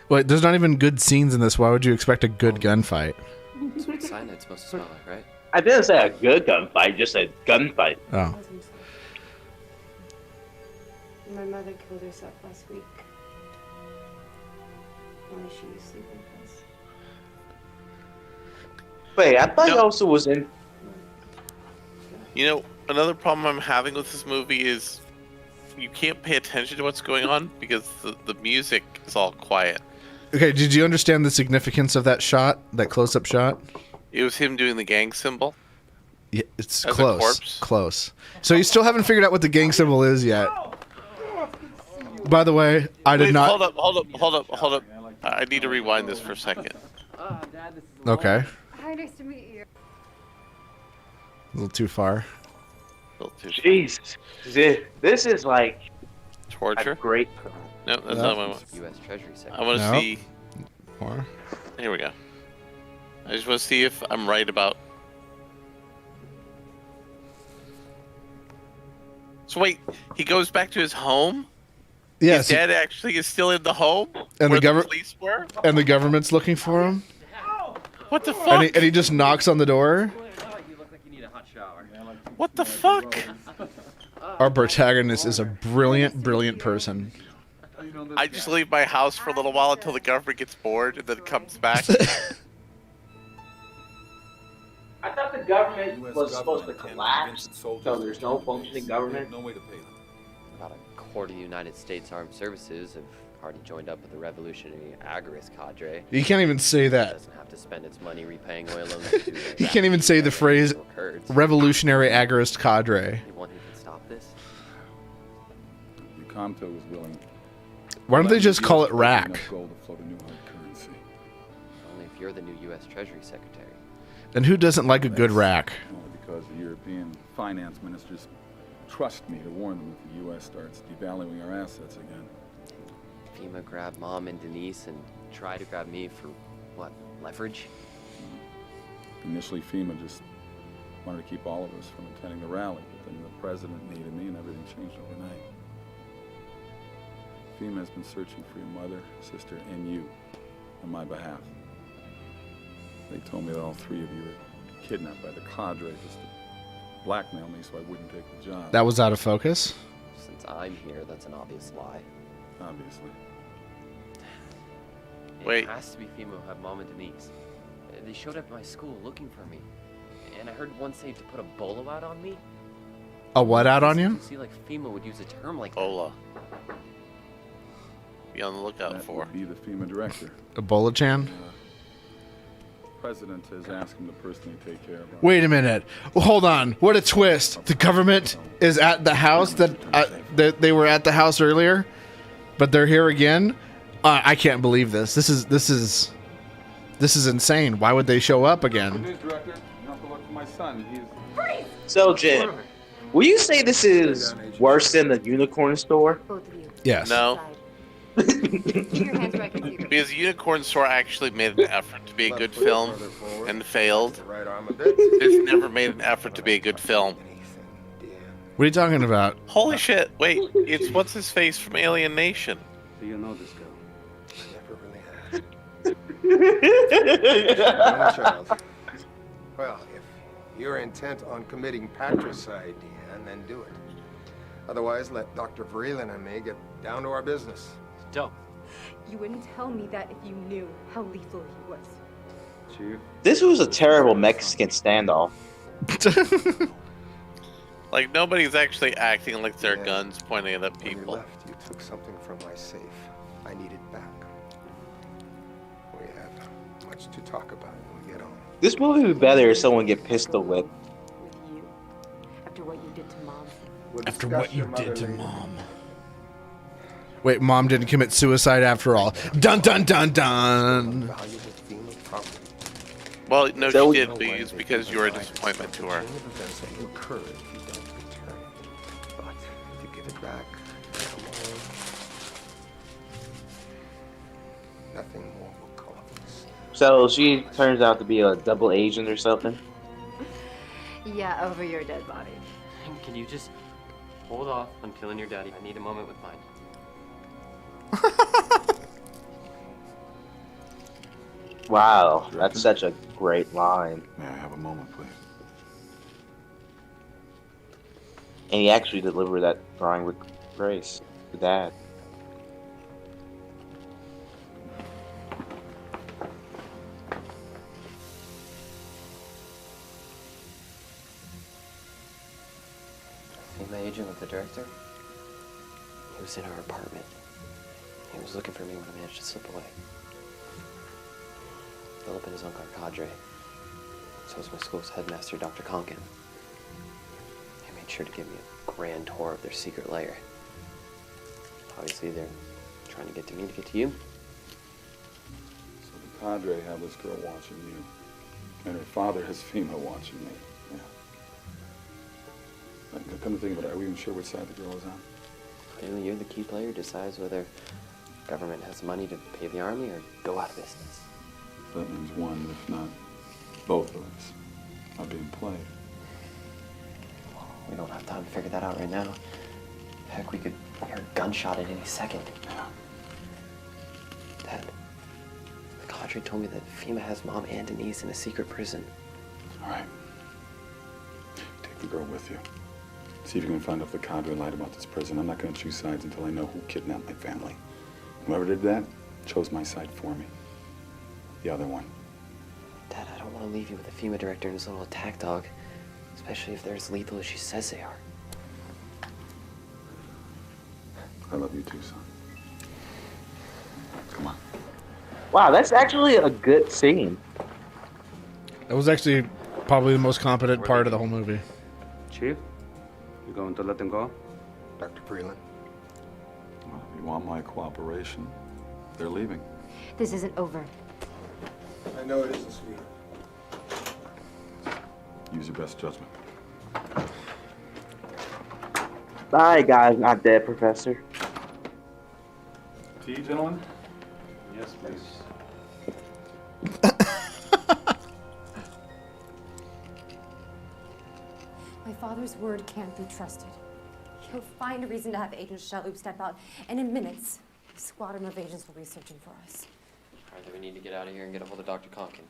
Wait, there's not even good scenes in this. Why would you expect a good gunfight? That's what cyanide's supposed to smell like, right? I didn't say a good gunfight, just a gunfight. Oh. My mother killed herself last week. Only she was sleeping with us. Wait, I thought he also was in. You know, another problem I'm having with this movie is you can't pay attention to what's going on because the music is all quiet. Okay, did you understand the significance of that shot, that close-up shot? It was him doing the gang symbol. Yeah, it's As a close. corpse? Close. So you still haven't figured out what the gang symbol is yet. By the way, I did Wait, not. Hold up. I need to rewind this for a second. Okay. Hi, nice to meet you. A little too far. Jeez, this is like torture. A great. No, that's not what I want. U.S. Treasury Secretary. I want to see. More. Here we go. I just want to see if I'm right about. So wait, he goes back to his home? Yes. His dad actually is still in the home And where the the police were? And the government's looking for him. What the fuck? And he just knocks on the door. What the fuck? Our protagonist is a brilliant, brilliant person. I just leave my house for a little while until the government gets bored and then comes back. I thought the government was supposed to collapse, so there's no functioning government. No way to pay them. About a quarter of the United States Armed Services have already joined up with the revolutionary agorist cadre. You can't even say It that. doesn't have to spend its money repaying oil loans to You can't even say the phrase revolutionary agorist cadre. Anyone who can stop this? Comto was willing. Why don't they just call it rack? Gold to float a new hard currency. Only if you're the new U.S. Treasury Secretary. And who doesn't like a good rack? Only because the European finance ministers trust me to warn them if the U.S. starts devaluing our assets again. FEMA grabbed Mom and Denise and tried to grab me for, what, leverage? Initially, FEMA just wanted to keep all of us from attending the rally, but then the president needed me and everything changed overnight. FEMA has been searching for your mother, sister, and you on my behalf. They told me that all three of you were kidnapped by the cadre just to blackmail me so I wouldn't take the job. That was out of focus? Since I'm here, that's an obvious lie. Obviously. Wait. It has to be FEMA who have Mom and Denise. They showed up at my school looking for me. And I heard one say to put a bolo out on me. A what out on you? See, like FEMA would use a term like Bola. Be on the lookout That for. would be the FEMA director. Ebola-chan? President has asked him to personally take care of our... Wait a minute. Well, hold on. What a twist. The government is at the house that they were at the house earlier, but they're here again? I can't believe this. This is insane. Why would they show up again? News director, you have to look for my son. He's... So, Jim, will you say this is worse than the unicorn store? Both of you. Yes. No. Keep your hands where I can see them. Because Unicorn Store actually made an effort to be a good film and failed. It's never made an effort to be a good film. What are you talking about? Holy shit, wait, it's what's his face from Alien Nation. Do you know this girl? Only child. Well, if you're intent on committing patricide, Deanne, then do it. Otherwise, let Dr. Vreeland and me get down to our business. Dope. You wouldn't tell me that if you knew how lethal he was. Chief? This was a terrible Mexican standoff. Like, nobody's actually acting like their guns pointing at When you people. left, you took something from my safe. I need it back. We have much to talk about when we get home. This movie would be better if someone get pistol whipped. With you. After what you did to Mom. We'll After discuss what you your mother did to later. Mom. Wait, Mom didn't commit suicide after all. Dun dun dun dun. Valuable FEMA property. Well, no, So- she did, but it's because you were a disappointment to her. Chain of events that will occur if you don't return it. But to give it back, nothing more will come of this. So she turns out to be a double agent or something. Yeah, over your dead body. Can you just hold off on killing your daddy? I need a moment with mine. Wow, that's such a great line. May I have a moment, please? And he actually delivered that drawing with grace. The dad. FEMA agent with the director? He was in our apartment. He was looking for me when I managed to slip away. Philip and his uncle are cadre. So was my school's headmaster, Dr. Conkin. They made sure to give me a grand tour of their secret lair. Obviously, they're trying to get to me to get to you. So the cadre had this girl watching you, and her father has FEMA watching me. Yeah. Come to think of it, are we even sure which side the girl is on? Clearly, you're the key player who decides whether government has money to pay the army or go out of business. That means one, if not both of us, are being played. We don't have time to figure that out right now. Heck, we could I heard a gunshot at any second. Dad, the cadre told me that FEMA has Mom and Denise in a secret prison. All right. Take the girl with you. See if you can find out if the cadre lied about this prison. I'm not going to choose sides until I know who kidnapped my family. Whoever did that chose my side for me. The other one. Dad, I don't want to leave you with the FEMA director and his little attack dog, especially if they're as lethal as she says they are. I love you too, son. Come on. Wow, that's actually a good scene. That was actually probably the most competent part of the whole movie. Chief, you going to let them go? Dr. Freeland. Well, if you want my cooperation, they're leaving. This isn't over. I know it isn't, sweetie. Use your best judgment. Bye, guys. Not dead, Professor. Tea, gentlemen? Yes, please. My father's word can't be trusted. He'll find a reason to have Agent Shalhoub step out, and in minutes, a squadron of agents will be searching for us. All right, then we need to get out of here and get a hold of Dr. Conkin.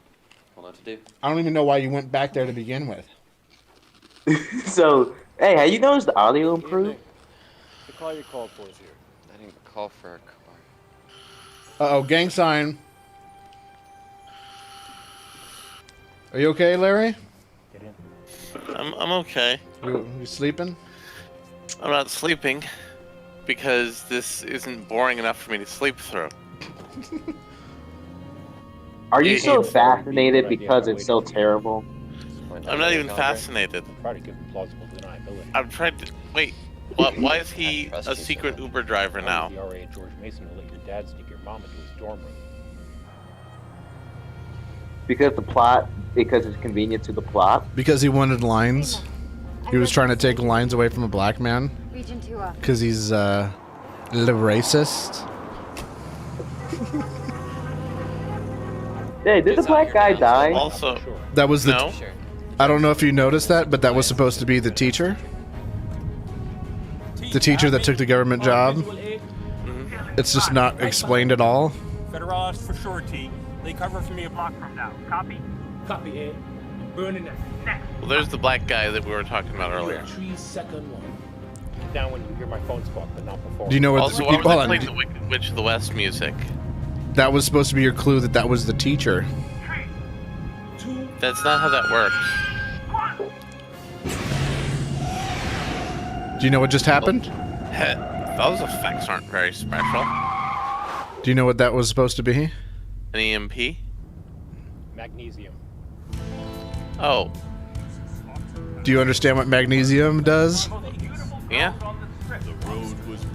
We'll know what to do. I don't even know why you went back there to begin with. So, hey, have you noticed the audio improved? The call you called for is here. I didn't call for a car. Uh-oh, gang sign. Are you okay, Larry? Get in. I'm okay. You sleeping? I'm not sleeping because this isn't boring enough for me to sleep through. Are you so fascinated because it's so terrible? I'm not even fascinated. Try to give him plausible deniability. I'm trying to wait. Why is he a secret Uber driver now? The RA and George Mason will let your dad sneak your mom into his dorm room. Because it's convenient to the plot. Because he wanted lines. He was trying to take lines away from a black man. Region 2 Because he's a little racist. Hey, did the black guy die? Also, that was the. No. I don't know if you noticed that, but that was supposed to be the teacher. The teacher that took the government job. It's just not explained at all. Federalist for sure, T. They cover for me a block from now. Copy? Copy, A. Burning it. Next. Well, there's the black guy that we were talking about earlier. 3-second one. Down when you hear my phone squawk, but not before. Do you know what? Also, why would they play the Wicked Witch of the West music? That was supposed to be your clue that was the teacher. That's not how that works. Do you know what just happened? Those effects aren't very special. Do you know what that was supposed to be? An EMP? Magnesium. Oh. Do you understand what magnesium does? Yeah.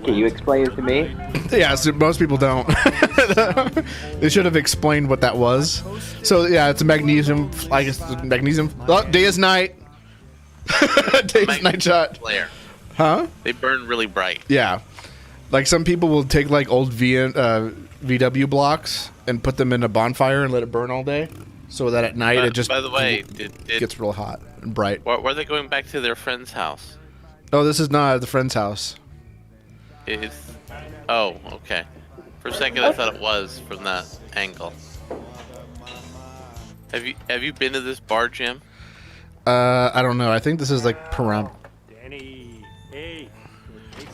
Can you explain it to me? Yeah, so most people don't. They should have explained what that was. So yeah, it's a magnesium. I guess magnesium. Oh, day is night. Day is night shot. Flare. Huh? They burn really bright. Yeah, like some people will take like old VW blocks and put them in a bonfire and let it burn all day, so that at night it just. By the way, gets real hot and bright. Were they going back to their friend's house? Oh, this is not the friend's house. It's. Oh, okay. For a second, I thought it was from that angle. Have you been to this bar, Jim? I don't know. I think this is like Param.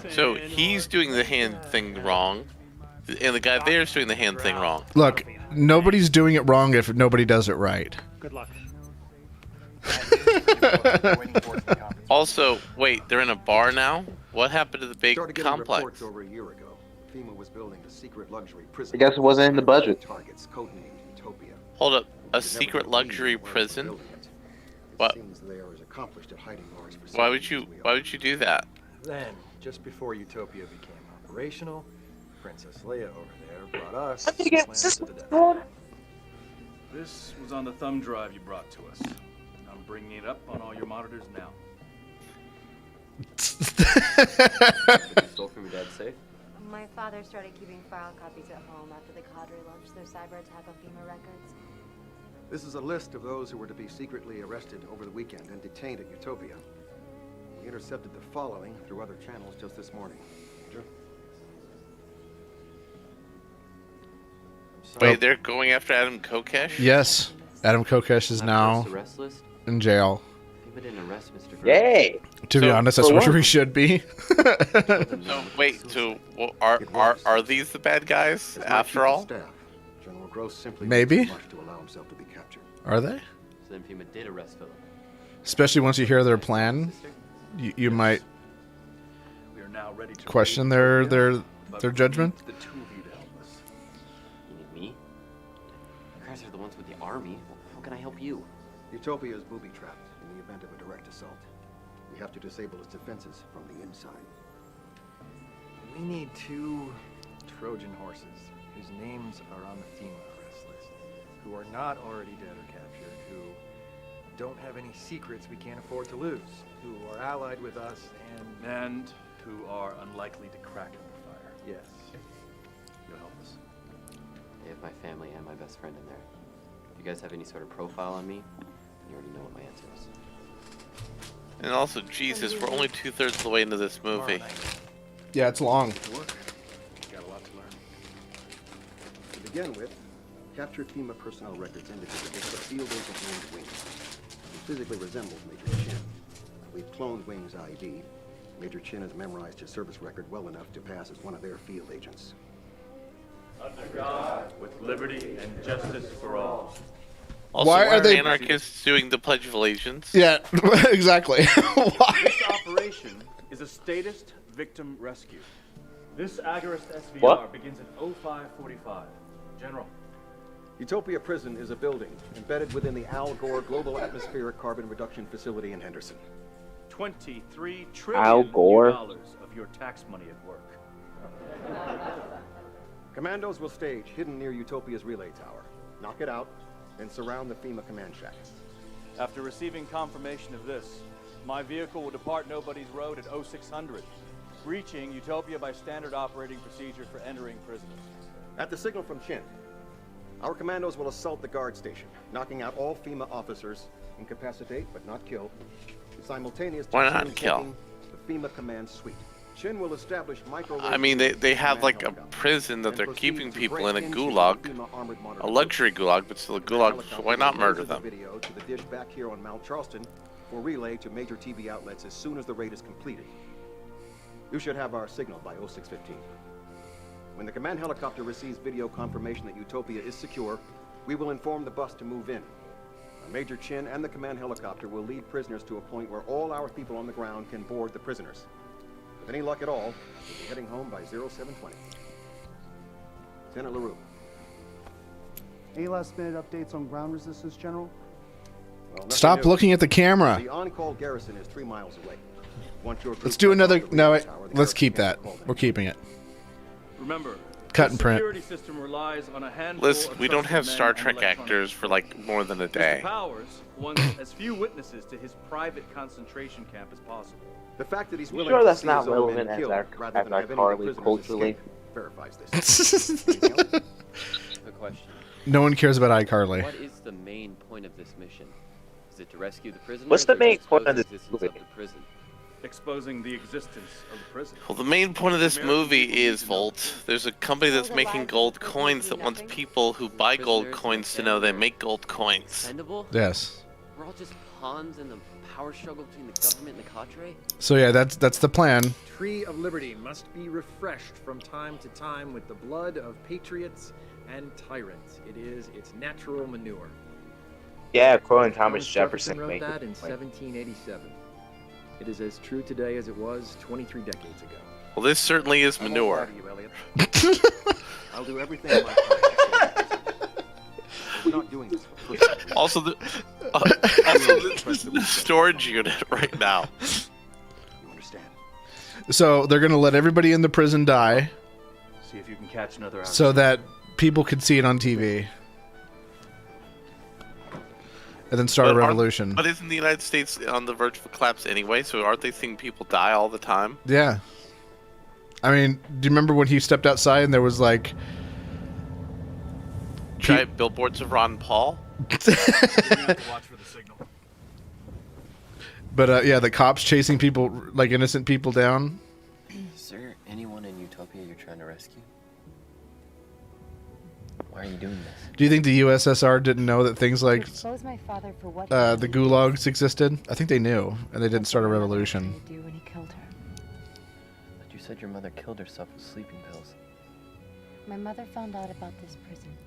So he's doing the hand thing wrong, and the guy there's doing the hand thing wrong. Look, nobody's doing it wrong if nobody does it right. Good luck. Also, wait, they're in a bar now? What happened to the big Started getting complex? reports over a year ago. FEMA was building a secret luxury prison. I guess it wasn't in the budget. Targets codenamed Utopia. Hold up, a secret luxury prison? What? Why would you do that? Then, just before Utopia became operational, Princess Leia over there brought us I think it's plans just to the death. This was on the thumb drive you brought to us. I'm bringing it up on all your monitors now. Stole from your dad's safe? My father started keeping file copies at home after the cadre launched their cyber attack on FEMA records. This is a list of those who were to be secretly arrested over the weekend and detained at Utopia. We intercepted the following through other channels just this morning. after. Wait, they're going after Adam Kokesh? Yes, Adam Kokesh is now arrest list? in jail. They didn't arrest Mr. Gross. Yay! To be honest, that's where he should be. So wait, so are these the bad guys after all? General Gross simply Maybe. much to allow himself to be captured. Are they? So then FEMA did arrest Philip. Especially once you hear their plan, you might We are now ready to question their judgment. the two of you to help us. You need me? You guys are the ones with the army. How can I help you? Utopia is booby-trapped in the event of a direct assault. We have to disable its defenses from the inside. We need 2 Trojan horses whose names are on the FEMA arrest list, who are not already dead or captured, who don't have any secrets we can't afford to lose, who are allied with us And who are unlikely to crack under fire. Yes. You'll help us. I have my family and my best friend in there. If you guys have any sort of profile on me, you already know what my answer is. And also, Jesus, we're only 2/3 of the way into this movie. Yeah, it's long. Got a lot to learn. To begin with, captured FEMA personnel records indicate that this is a field agent named Wings. He physically resembles Major Chin. We've cloned Wings' ID. Major Chin has memorized his service record well enough to pass as one of their field agents. Under God, with liberty and justice for all. Also, Why are they anarchists doing the Pledge of Allegiance? Yeah, exactly. This operation is a statist victim rescue. This Agorist SVR begins at 0545. General. Utopia Prison is a building embedded within the Al Gore Global Atmospheric Carbon Reduction Facility in Henderson. $23 Al trillion Gore. of your tax money at work. Commandos will stage hidden near Utopia's relay tower. Knock it out, then surround the FEMA command shack. After receiving confirmation of this, my vehicle will depart Nobody's Road at 0600, reaching Utopia by standard operating procedure for entering prisoners. At the signal from Chin, our commandos will assault the guard station, knocking out all FEMA officers, incapacitate but not kill, simultaneously Why not kill? taking the FEMA command suite. Chin will establish micro. I mean, they have like a prison that they're keeping people in, a gulag, a luxury gulag, but still a gulag. So why not murder them? Video to the dish back here on Mount Charleston for relay to major TV outlets as soon as the raid is completed. You should have our signal by 0615. When the command helicopter receives video confirmation that Utopia is secure, we will inform the bus to move in. Major Chin and the command helicopter will lead prisoners to a point where all our people on the ground can board the prisoners. With any luck at all, we'll be heading home by 0720. Lieutenant LaRue. Any last-minute updates on ground resistance, General? Well, Stop looking at the camera. The on-call garrison is 3 miles away. Once your Let's do another. No, let's keep that. We're keeping it. Remember, Cut the and print. security system relies on a handful Listen, of we don't trusted have men Star and Trek electronic actors for like more than a Mr. day. Powers wants as few witnesses to his private concentration camp as possible. The fact that he's You willing sure to that's see not his own men relevant as killed our rather than have any of the Carly prisoners culturally? escape verifies this. Anything else? A question. No one cares about iCarly. What is the main point of this mission? Is it to rescue the prisoners? What's the or to main expose point of the this existence movie? of the prison? Exposing the existence of the prison. Well, the main point of this movie is, Volt, there's a company that's making gold coins that wants people who buy gold coins to know they make gold coins. Expendable? Yes. We're all just pawns in the power struggle between the government and the cadre? So yeah, that's the plan. Tree of Liberty must be refreshed from time to time with the blood of patriots and tyrants. It is its natural manure. Yeah, quoting Thomas Jefferson. wrote make that it in point. 1787. It is as true today as it was 23 decades ago. Well, this certainly is manure. I'll do everything in my power. We're not doing this for personal. Also, the storage unit right now. You understand? So they're gonna let everybody in the prison die, See if you can catch another hour. so that people can see it on TV, and then start a revolution. But isn't the United States on the verge of a collapse anyway? So aren't they seeing people die all the time? Yeah. I mean, do you remember when he stepped outside and there was like Giant billboards of Ron Paul? Watch for the signal. But yeah, the cops chasing people, like innocent people down. Is there anyone rescue? Why are you doing this? Do you think the USSR didn't know that things like Expose my father for what the gulags existed? I think they knew, and they didn't start a revolution. he do when he killed her. But you said your mother killed herself with sleeping pills. My mother found out about this prison.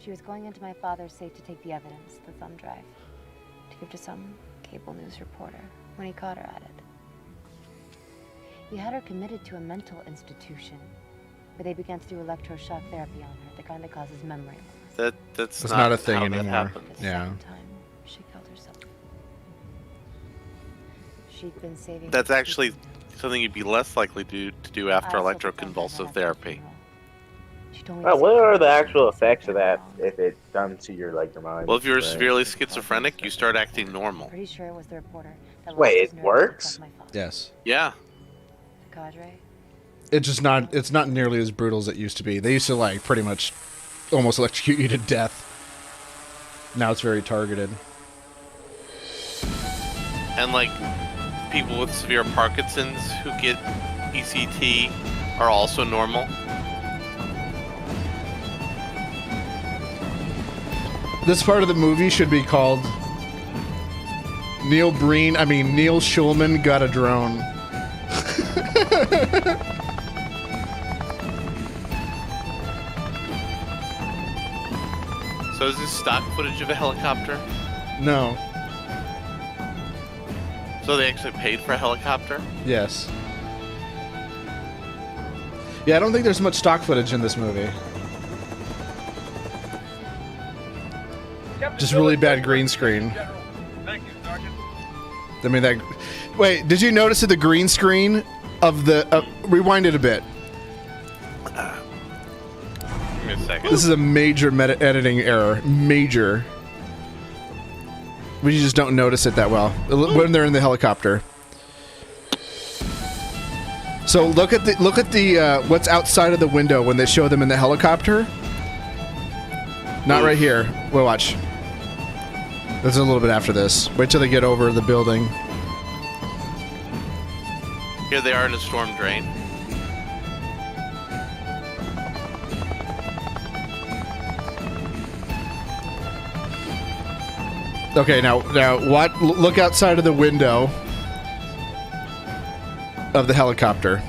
She was going into my father's safe to take the evidence, the thumb drive, to give to some cable news reporter when he caught her at it. He had her committed to a mental institution where they began to do electroshock therapy on her, the kind that causes memory loss. That's not a thing how anymore. That happens. Yeah. Time she killed herself. She'd been saving. That's actually something you'd be less likely to do after I also electroconvulsive therapy. She told me Well, what are the actual effects of that if it's done to your your mind? Well, if you're Right. severely schizophrenic, you start acting normal. Pretty sure it was the reporter that Wait, lost it his nerve works? to my father. Yes. Yeah. The cadre. It's not nearly as brutal as it used to be. They used to like pretty much almost electrocute you to death. Now it's very targeted. And like people with severe Parkinson's who get ECT are also normal. This part of the movie should be called Neil Schulman got a drone. So is this stock footage of a helicopter? No. So they actually paid for a helicopter? Yes. Yeah, I don't think there's much stock footage in this movie. Just really bad green screen. Thank you, Sergeant. I mean, that. Wait, did you notice that the green screen of the. Rewind it a bit. Give me a second. This is a major editing error. Major. We just don't notice it that well when they're in the helicopter. So look at the what's outside of the window when they show them in the helicopter. Not right here. Well, watch. That's a little bit after this. Wait till they get over the building. Here they are in a storm drain. Okay, now what? Look outside of the window of the helicopter.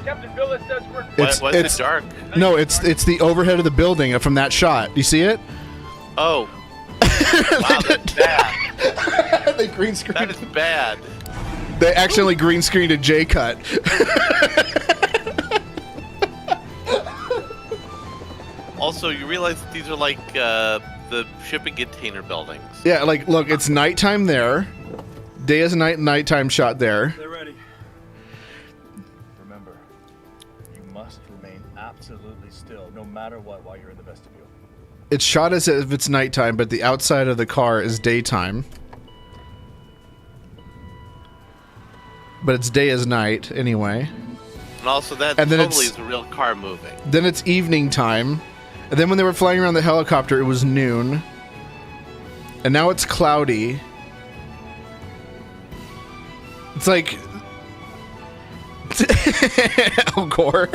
Captain Billis says we're... Why is it dark? No, it's the overhead of the building from that shot. You see it? Oh. Wow, that's bad. They green screened. That is bad. They accidentally green screened a J cut. Also, you realize that these are like the shipping container buildings. Yeah, like look, it's nighttime there. Day is nighttime shot there. They're ready. Remember, you must remain absolutely still, no matter what, while you're in the vestibule. It's shot as if it's nighttime, but the outside of the car is daytime. But it's day as night anyway. And also that And then totally it's- is a real car moving. Then it's evening time. And then when they were flying around the helicopter, it was noon. And now it's cloudy. It's like Al Gore.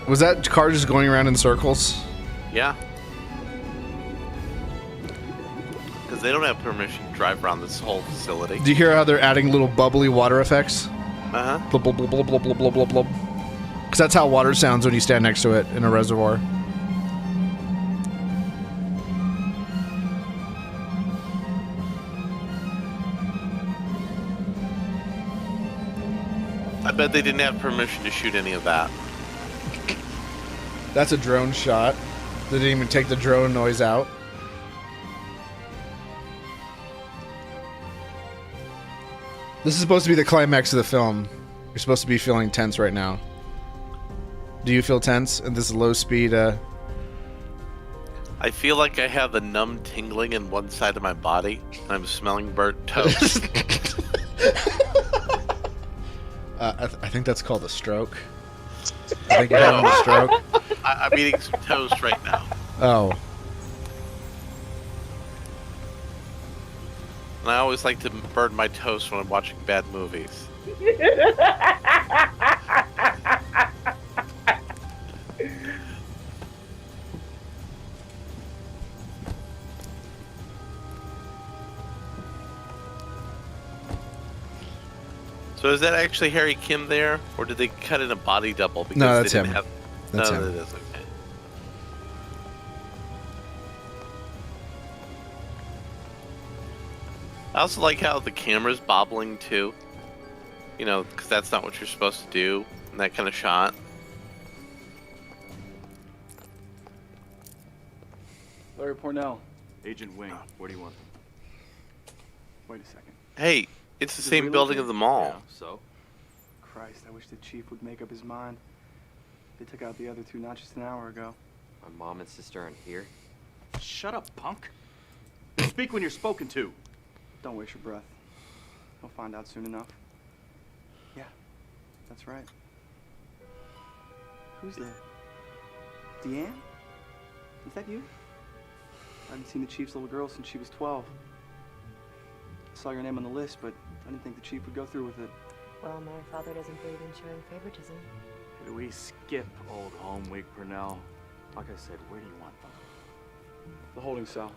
Was that car just going around in circles? Yeah. Because they don't have permission to drive around this whole facility. Do you hear how they're adding little bubbly water effects? Uh-huh. Blub, blub, blub, blub, blub, blub, blub, blub, blub. Because that's how water sounds when you stand next to it in a reservoir. I bet they didn't have permission to shoot any of that. That's a drone shot. They didn't even take the drone noise out. This is supposed to be the climax of the film. You're supposed to be feeling tense right now. Do you feel tense in this low speed? I feel like I have a numb tingling in one side of my body, and I'm smelling burnt toast. I think that's called a stroke. I think you're having a stroke. I'm eating some toast right now. Oh. And I always like to burn my toast when I'm watching bad movies. So is that actually Harry Kim there, or did they cut in a body double? Because No, that's they didn't him. Have... That's no, him. that is okay. I also like how the camera's bobbling too. You know, because that's not what you're supposed to do in that kind of shot. Larry Pornell, Agent Wing. Where do you want them? Wait a second. Hey, it's the Is it same really building okay? of the mall. Yeah, so? Christ, I wish the chief would make up his mind. They took out the other two not just an hour ago. My mom and sister aren't here. Shut up, punk. Speak when you're spoken to. Don't waste your breath. You'll find out soon enough. Yeah, that's right. Who's that? Deanne? Is that you? I haven't seen the chief's little girl since she was 12. I saw your name on the list, but I didn't think the chief would go through with it. Well, my father doesn't believe in showing favoritism. Could we skip old home week, Purnell? Like I said, where do you want them? The holding cell.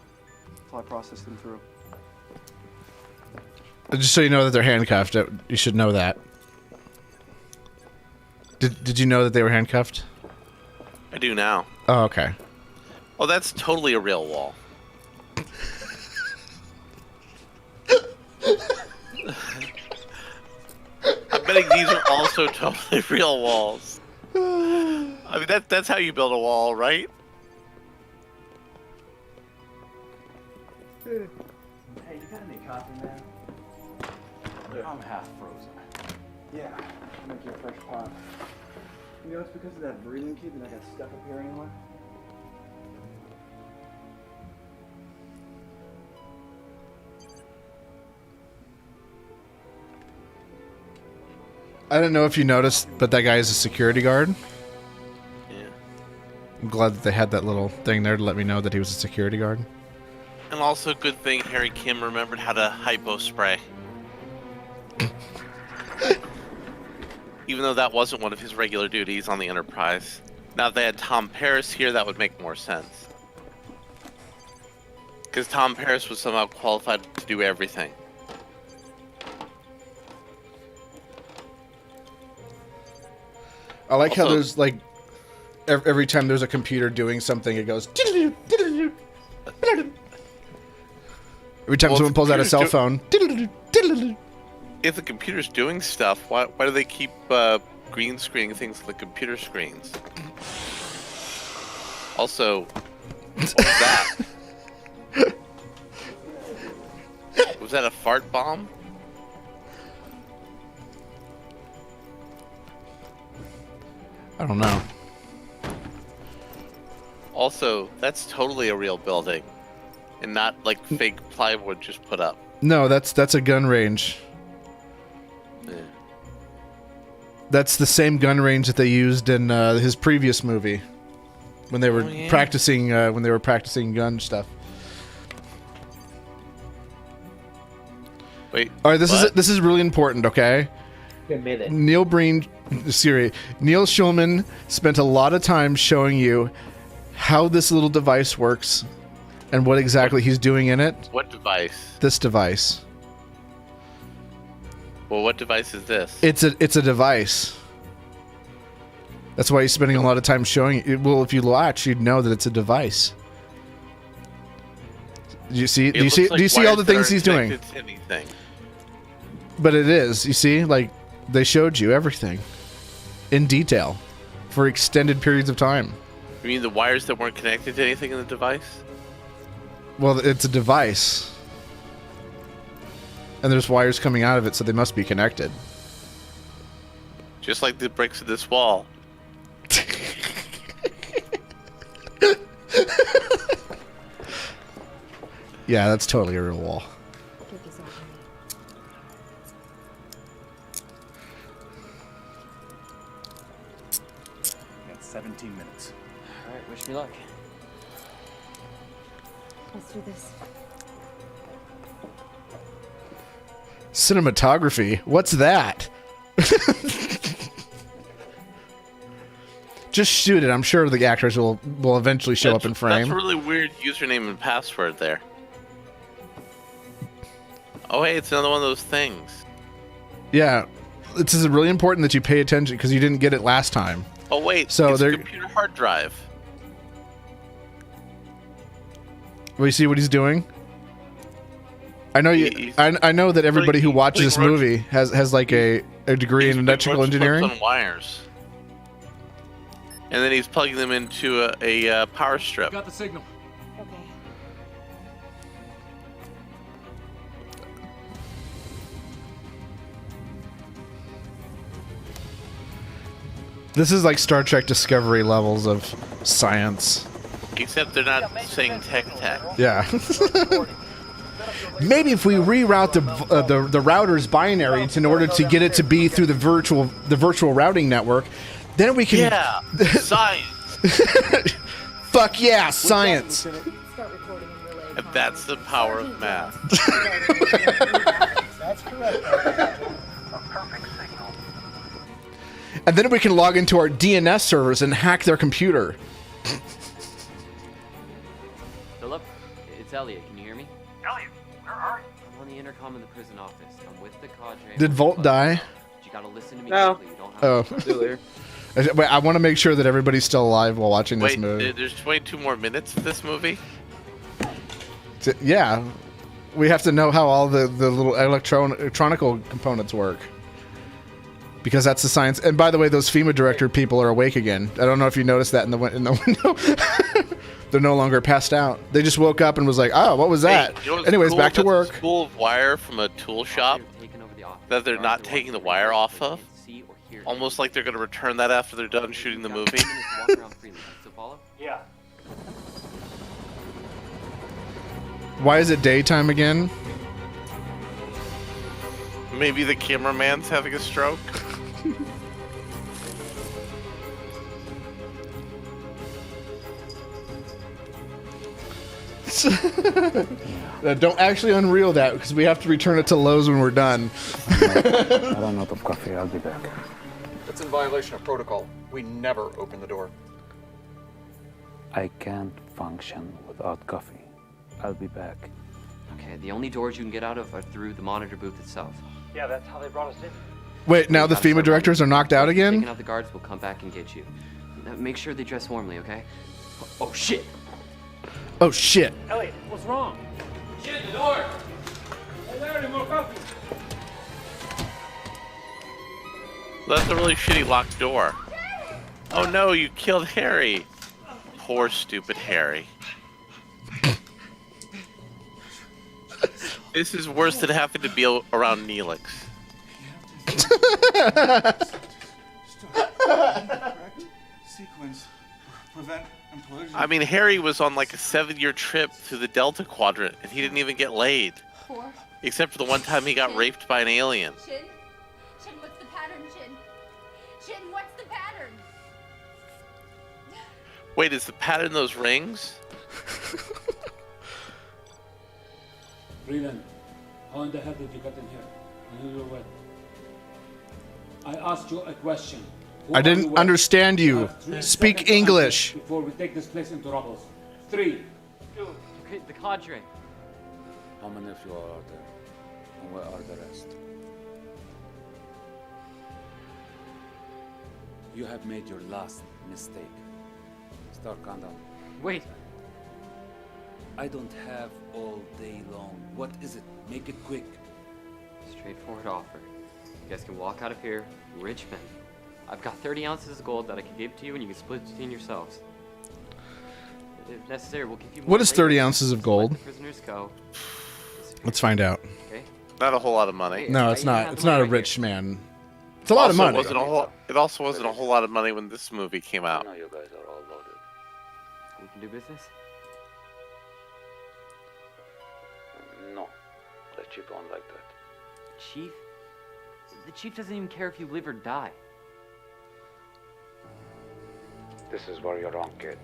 Until I process them through. Just so you know that they're handcuffed. You should know that. Did you know that they were handcuffed? I do now. Oh, okay. Oh, that's totally a real wall. I'm betting these are also totally real walls. I mean, that's how you build a wall, right? Hey, you got any coffee, man? I'm half frozen. Yeah, I'll make you a fresh pot. You know, it's because of that breathing kid that I got stuck up here anyway. I don't know if you noticed, but that guy is a security guard. Yeah. I'm glad that they had that little thing there to let me know that he was a security guard. And also, good thing Harry Kim remembered how to hypo spray. Even though that wasn't one of his regular duties on the Enterprise. Now, if they had Tom Paris here, that would make more sense. Because Tom Paris was somehow qualified to do everything. I like how Also- there's like every time there's a computer doing something, it goes. Every time Well, someone pulls out a computers cell do- phone. If the computer's doing stuff, why do they keep green screening things on the computer screens? Also, what was that? Was that a fart bomb? I don't know. Also, that's totally a real building, and not like fake plywood just put up. No, that's a gun range. Yeah. That's the same gun range that they used in his previous movie when they were Oh, yeah. practicing gun stuff. Wait. All right, this is really important, okay? Committed. Neil Schulman spent a lot of time showing you how this little device works and what exactly he's doing in it. What device? This device. Well, what device is this? It's a device. That's why he's spending a lot of time showing it. Well, if you watch, you'd know that it's a device. Do you see? It Do you looks see? like Do you see all the wires that things aren't he's doing? connected to anything. But it is. You see, like they showed you everything in detail for extended periods of time. You mean the wires that weren't connected to anything in the device? Well, it's a device. And there's wires coming out of it, so they must be connected. Just like the bricks of this wall. Yeah, that's totally a real wall. 17 minutes. All right, wish me luck. Let's do this. Cinematography? What's that? Just shoot it. I'm sure the actors will eventually show up in frame. That's a really weird username and password there. Oh, hey, it's another one of those things. Yeah, this is really important that you pay attention because you didn't get it last time. Oh, wait, so it's a computer hard drive. Well, you see what he's doing? I know you. I know that everybody who watches this movie has like a degree in electrical engineering. On wires. And then he's plugging them into a power strip. Got the signal. Okay. This is like Star Trek Discovery levels of science. Except they're not saying tech. Yeah. Maybe if we reroute the router's binaries in order to get it to be through the virtual routing network, then we can. Yeah, science. Fuck yeah, science. And that's the power of math. That's correct. A perfect signal. And then we can log into our DNS servers and hack their computer. Philip, it's Elliot. Can you hear me? Elliot, where are you? I'm on the intercom in the prison office. I'm with the cadre. Did Volt die? You gotta listen to me No. carefully. You don't have Still here. Wait, I want to make sure that everybody's still alive while watching this Wait, movie. there's 22 more minutes of this movie? Yeah, we have to know how all the little electronical components work. Because that's the science. And by the way, those FEMA director people are awake again. I don't know if you noticed that in the window. They're no longer passed out. They just woke up and was like, "Oh, what was that?" Hey, you know what's Anyways, cool? back to That's work. A spool of wire from a tool shop that they're not taking the wire off of. Almost like they're going to return that after they're done shooting the movie. Yeah. Why is it daytime again? Maybe the cameraman's having a stroke. Don't actually unreel that because we have to return it to Lowe's when we're done. I run out of coffee. I'll be back. That's in violation of protocol. We never open the door. I can't function without coffee. I'll be back. Okay, the only doors you can get out of are through the monitor booth itself. Yeah, that's how they brought us in. Wait, now the FEMA directors are knocked out again? Taking out the guards will come back and get you. Now, make sure they dress warmly, okay? Oh shit! Oh shit! Elliot, what's wrong? Shit, the door! Hey, Larry, more coffee. That's a really shitty locked door. Oh no, you killed Harry. Poor stupid Harry. This is worse than having to be around Neelix. Sequence. Prevent implosion. I mean, Harry was on like a 7-year trip to the Delta Quadrant, and he didn't even get laid. Except for the one time he got raped by an alien. Shin? Shin, what's the pattern, Shin? Shin, what's the pattern? Wait, is the pattern those rings? Breland, how in the hell did you get in here? I knew you were wet. I asked you a question. I didn't understand you. Speak English. Before we take this place into rubble. 3. Okay, the cadre. How many of you are there? And where are the rest? You have made your last mistake. Start countdown. Wait. I don't have all day long. What is it? Make it quick. Straightforward offer. You guys can walk out of here rich men. I've got 30 ounces of gold that I can give to you, and you can split between yourselves. If necessary, we'll give you more. What is 30 later. ounces of Let gold? the prisoners go. Let's find out. Okay. Not a whole lot of money. No, it's not. It's not a rich man. It's a lot of money. It also wasn't a whole lot of money when this movie came out. You guys are all loaded. We can do business? No. The chief won't like that. Chief? The chief doesn't even care if you live or die. This is where you're wrong, kid.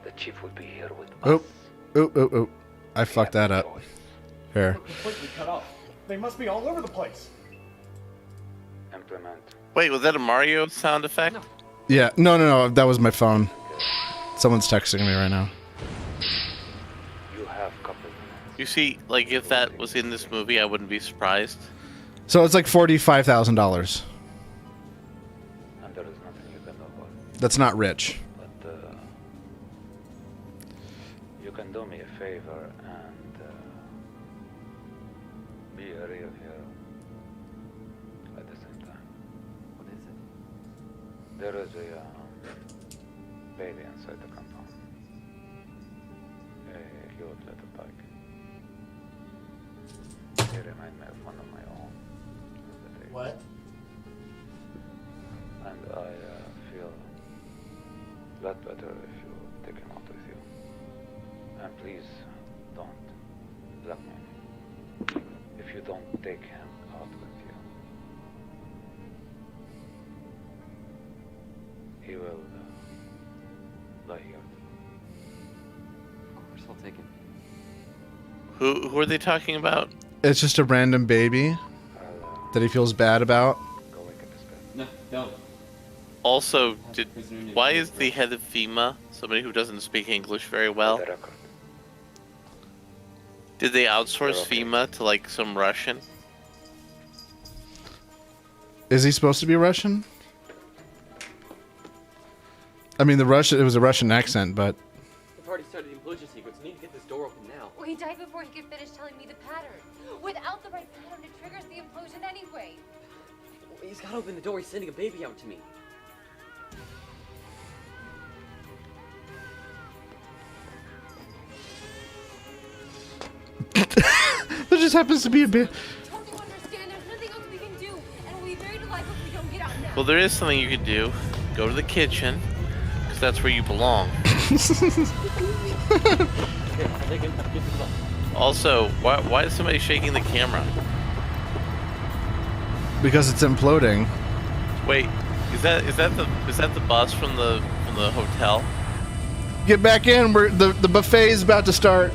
The chief will be here with Oh, oh. I fucked that up. Here. Completely cut off. They must be all over the place. Implement. Wait, was that a Mario sound effect? Yeah. No. That was my phone. Someone's texting me right now. You have couple. You see, like, if that was in this movie, I wouldn't be surprised. So it's like $45,000. And there is nothing you can do about it. That's not rich. But you can do me a favor and be a real hero at the same time. What is it? There is a baby inside the compound. A cute little pug. They remind me of one of my own. What? And I feel a lot better if you take him out with you. And please don't blackmail me. If you don't take him out with you, he will die here. Of course I'll take him. Who are they talking about? It's just a random baby that he feels bad about. No, don't. Also, why is the head of FEMA somebody who doesn't speak English very well? Did they outsource FEMA to like some Russian? Is he supposed to be Russian? I mean, it was a Russian accent, but I've already started the implosion sequence. I need to get this door open now. Well, he died before he could finish telling me the pattern. Without the right pattern, it triggers the implosion anyway. Well, he's got to open the door. He's sending a baby out to me. there just happens to be a bit. Don't you understand? There's nothing else we can do, and we'll be very delightful if we don't get out now. Well, there is something you could do. Go to the kitchen, because that's where you belong. Also, why is somebody shaking the camera? Because it's imploding. Wait, is that the bus from the hotel? Get back in. The buffet is about to start.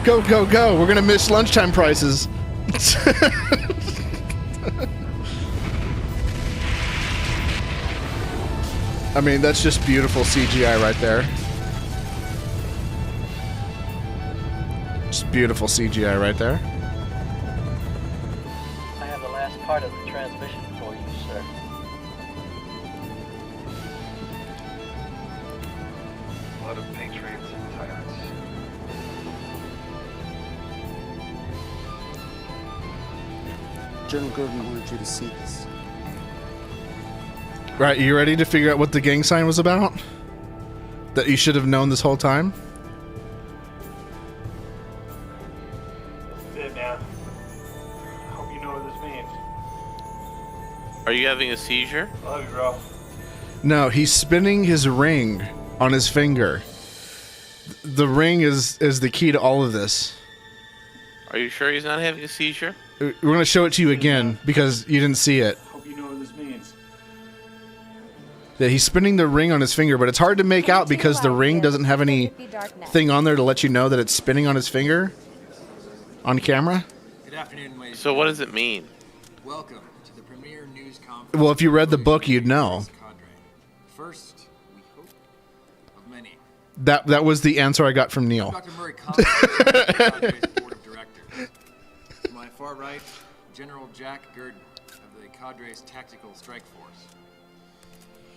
Go, go, go. We're going to miss lunchtime prices. I mean, that's just beautiful CGI right there. Just beautiful CGI right there. I have the last part of the transmission for you, sir. Blood of patriots and tyrants. General Gordon wanted you to see this. Right, you ready to figure out what the gang sign was about? That you should have known this whole time? That's it, man. Hope you know what this means. Are you having a seizure? Love you, bro. No, he's spinning his ring on his finger. The ring is the key to all of this. Are you sure he's not having a seizure? We're going to show it to you again because you didn't see it. Hope you know what this means. Yeah, he's spinning the ring on his finger, but it's hard to make out because the ring doesn't have any thing on there to let you know that it's spinning on his finger on camera. Good afternoon, ladies. So what does it mean? Welcome to the premier news conference. Well, if you read the book, you'd know. First, we hope of many. That was the answer I got from Neil. Dr. Murray Collins, Cadre's board of directors. To my far right, General Jack Gurdon of the Cadre's Tactical Strike Force.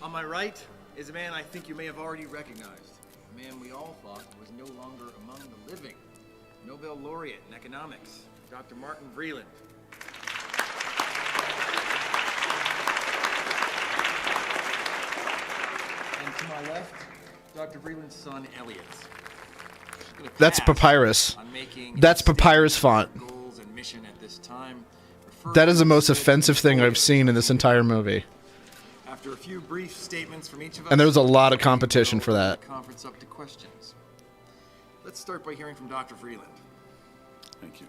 On my right is a man I think you may have already recognized. A man we all thought was no longer among the living. Nobel laureate in economics, Dr. Martin Vreeland. And to my left, Dr. Vreeland's son, Elliot. That's papyrus. That's papyrus font. Goals and mission at this time. That is the most offensive thing I've seen in this entire movie. After a few brief statements from each of us, And there was a lot of competition for that. conference up to questions. Let's start by hearing from Dr. Vreeland. Thank you.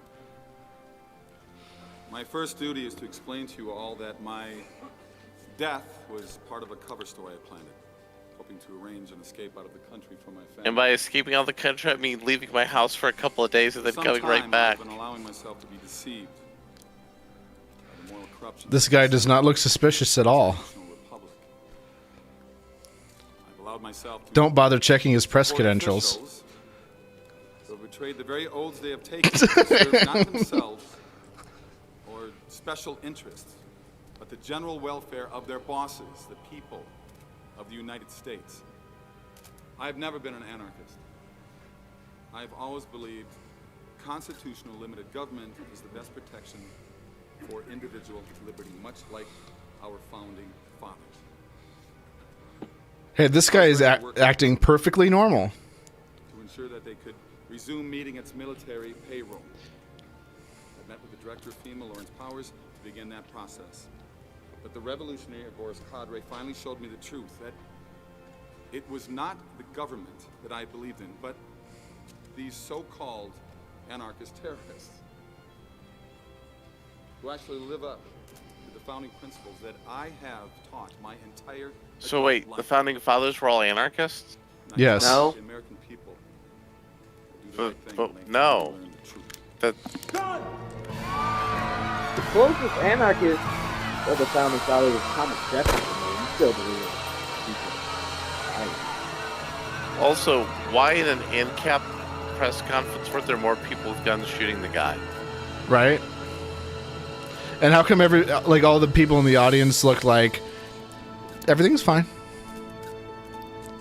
My My first duty is to explain to you all that my death was part of a cover story I planned, hoping to arrange an escape out of the country for my family. And by escaping out of the country, I mean leaving my house for a couple of days and then For some coming right time, back. I've been allowing myself to be deceived by the moral corruption. This guy does not look suspicious at all. I've allowed myself to Don't bother checking his press support credentials. officials who have betrayed the very oaths they have taken to serve not themselves or special interests, but the general welfare of their bosses, the people of the United States. I've never been an anarchist. I've always believed constitutional limited government is the best protection for individual liberty, much like our founding fathers. Hey, this guy is acting perfectly normal. To ensure that they could resume meeting its military payroll. I met with the director of FEMA, Lawrence Powers, to begin that process. But the revolutionary Boris cadre finally showed me the truth, that it was not the government that I believed in, but these so-called anarchist terrorists who actually live up to the founding principles that I have taught my entire So wait, the founding fathers were all anarchists? Yes. No. The American people do the right thing when they No. learn the truth. That. The closest anarchist of the founding father was Thomas Jefferson. You still believe it. Also, why in an in-cap press conference were there more people with guns shooting the guy? Right? And how come all the people in the audience look like everything's fine?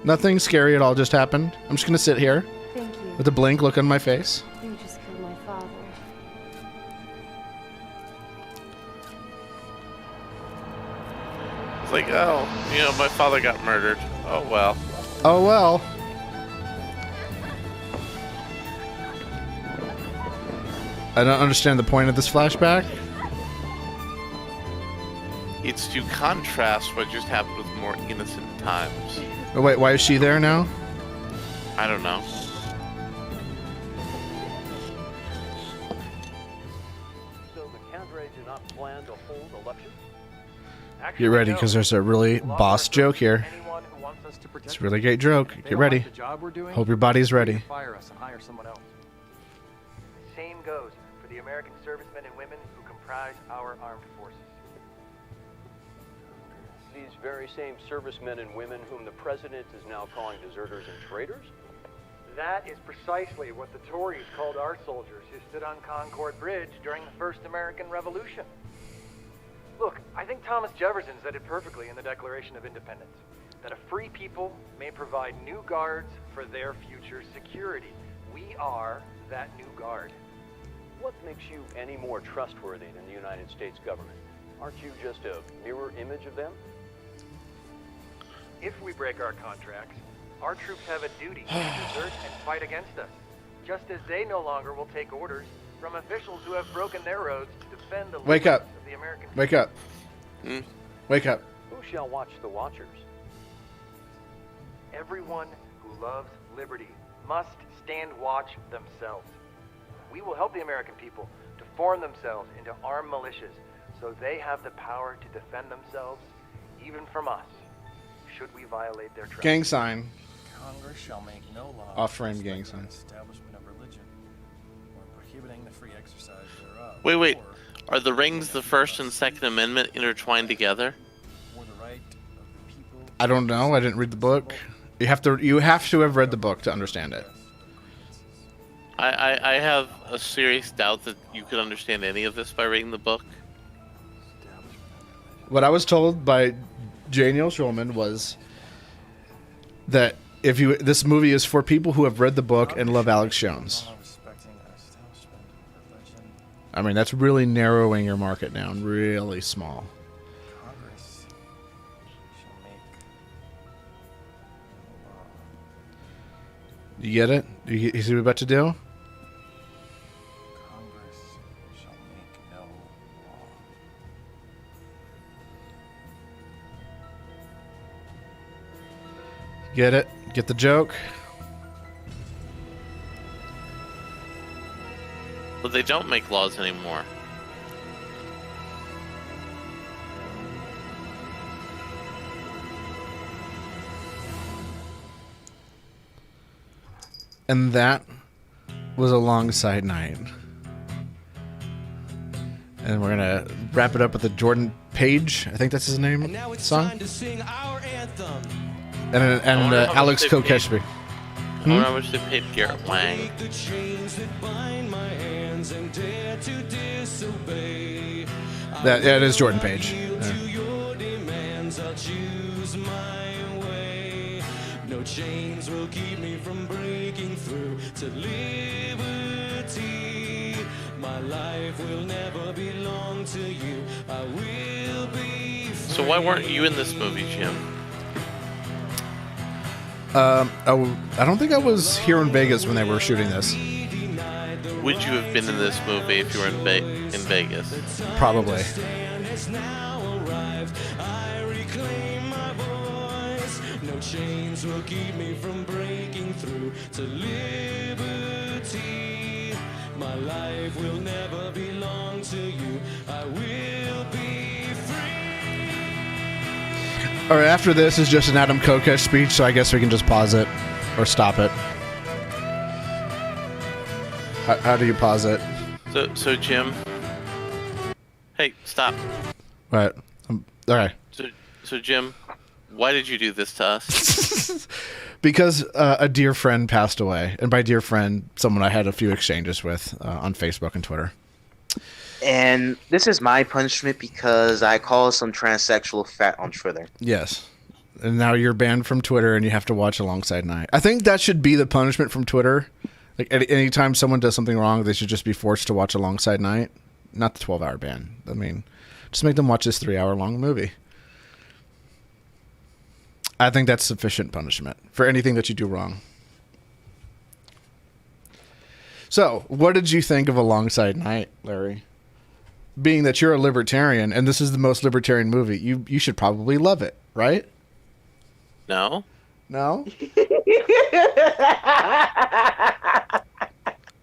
Nothing scary at all just happened. I'm just gonna sit here Thank you. with a blank look on my face. You just killed my father. It's like, oh, you know, my father got murdered. Oh well. Oh well. I don't understand the point of this flashback. It's to contrast what just happened with more innocent times. Oh, wait, why is she there now? I don't know. So the cadre do not plan to hold elections? Get ready, because there's a really boss joke here. It's a really great joke. Get ready. Hope your body's ready. Fire us and hire someone else. Same goes for the American servicemen and women who comprise our armed forces. These very same servicemen and women whom the president is now calling deserters and traitors? That is precisely what the Tories called our soldiers who stood on Concord Bridge during the first American Revolution. Look, I think Thomas Jefferson said it perfectly in the Declaration of Independence, that a free people may provide new guards for their future security. We are that new guard. What makes you any more trustworthy than the United States government? Aren't you just a mirror image of them? If we break our contracts, our troops have a duty to desert and fight against us, just as they no longer will take orders from officials who have broken their roads to defend the Wake liberties up. of the American Wake people. up. Wake up. Who shall watch the watchers? Everyone who loves liberty must stand watch themselves. We will help the American people to form themselves into armed militias so they have the power to defend themselves, even from us, should we violate their trust. Gang sign. Congress shall make no law Off-frame gang sign. establishment of religion or prohibiting the free exercise thereof. Wait. Are the rings the First and Second Amendment intertwined together? Or the right of the people. I don't know. I didn't read the book. You have to have read the book to understand it. I have a serious doubt that you could understand any of this by reading the book. What I was told by J. Neil Schulman was that this movie is for people who have read the book and love Alex Jones. I mean, that's really narrowing your market down really small. Congress shall make You get it? You see what we're about to do? Congress shall make no law. Get it? Get the joke? But they don't make laws anymore. And that was Alongside Night. And we're going to wrap it up with the Jordan Page, I think that's his name, song. And Alex Kokeshby. I wonder how much they paid Garrett Wang. That it is Jordan Page. Yeah. No chains will keep me from breaking through to liberty. My life will never belong to you. I will be free. So why weren't you in this movie, Jim? I don't think I was here in Vegas when they were shooting this. Would you have been in this movie if you were in Vegas? Probably. No chains will keep me from breaking through to liberty. My life will never belong to you. I will be free. All right, after this is just an Adam Kokesh speech, so I guess we can just pause it or stop it. How do you pause it? So Jim. Hey, stop. Right. Okay. So Jim, why did you do this to us? Because a dear friend passed away, and by dear friend, someone I had a few exchanges with on Facebook and Twitter. And this is my punishment because I call some transsexual fat on Twitter. Yes. And now you're banned from Twitter, and you have to watch Alongside Night. I think that should be the punishment from Twitter. Like anytime someone does something wrong, they should just be forced to watch Alongside Night. Not the 12-hour ban. I mean, just make them watch this 3-hour-long movie. I think that's sufficient punishment for anything that you do wrong. So, what did you think of Alongside Night, Larry? Being that you're a libertarian, and this is the most libertarian movie, you should probably love it, right? No. No?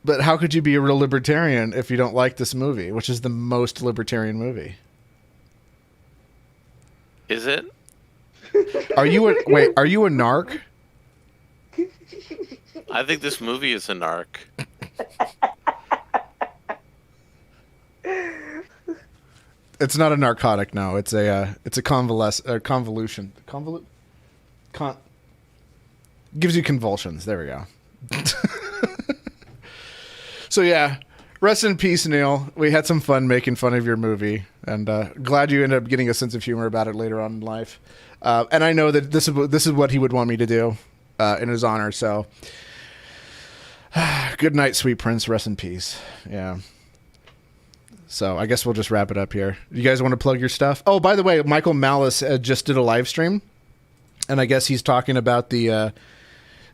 But how could you be a real libertarian if you don't like this movie, which is the most libertarian movie? Is it? Are you a narc? I think this movie is a narc. It's not a narcotic, no. It's a convolution. Gives you convulsions. There we go. So yeah, rest in peace, Neil. We had some fun making fun of your movie, and glad you ended up getting a sense of humor about it later on in life. And I know that this is what he would want me to do in his honor. So, good night, sweet prince. Rest in peace. Yeah. So I guess we'll just wrap it up here. You guys want to plug your stuff? Oh, by the way, Michael Malice just did a live stream, and I guess he's talking about the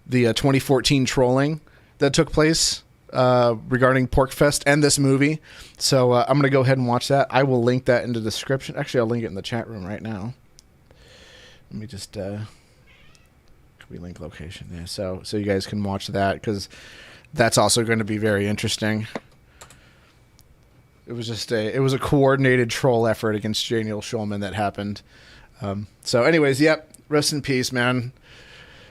2014 trolling that took place regarding Porkfest and this movie. So I'm going to go ahead and watch that. I will link that in the description. Actually, I'll link it in the chat room right now. Let me just we link location. Yeah, so you guys can watch that because that's also going to be very interesting. It was just a coordinated troll effort against Daniel Schulman that happened. So anyways, yep. Rest in peace, man.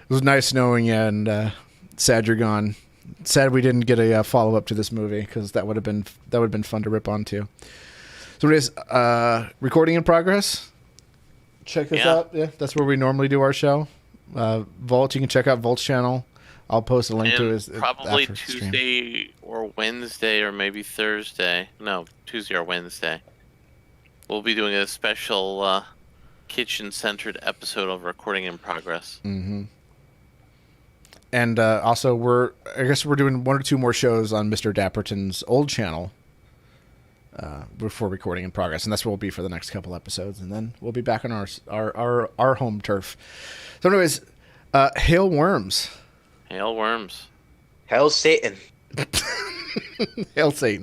It was nice knowing you, and sad you're gone. Sad we didn't get a follow up to this movie because that would have been fun to rip onto. So anyways, recording in progress. Check this out. Yeah, that's where we normally do our show. Volt, you can check out Volt's channel. I'll post a link to his probably after Tuesday stream. or Wednesday or maybe Thursday. No, Tuesday or Wednesday. We'll be doing a special kitchen-centered episode of Recording in Progress. Mm-hmm. And also, I guess we're doing one or two more shows on Mr. Dapperton's old channel before Recording in Progress, and that's what we'll be for the next couple episodes, and then we'll be back on our home turf. So, anyways, hail worms. Hail worms. Hail Satan. Hail Satan.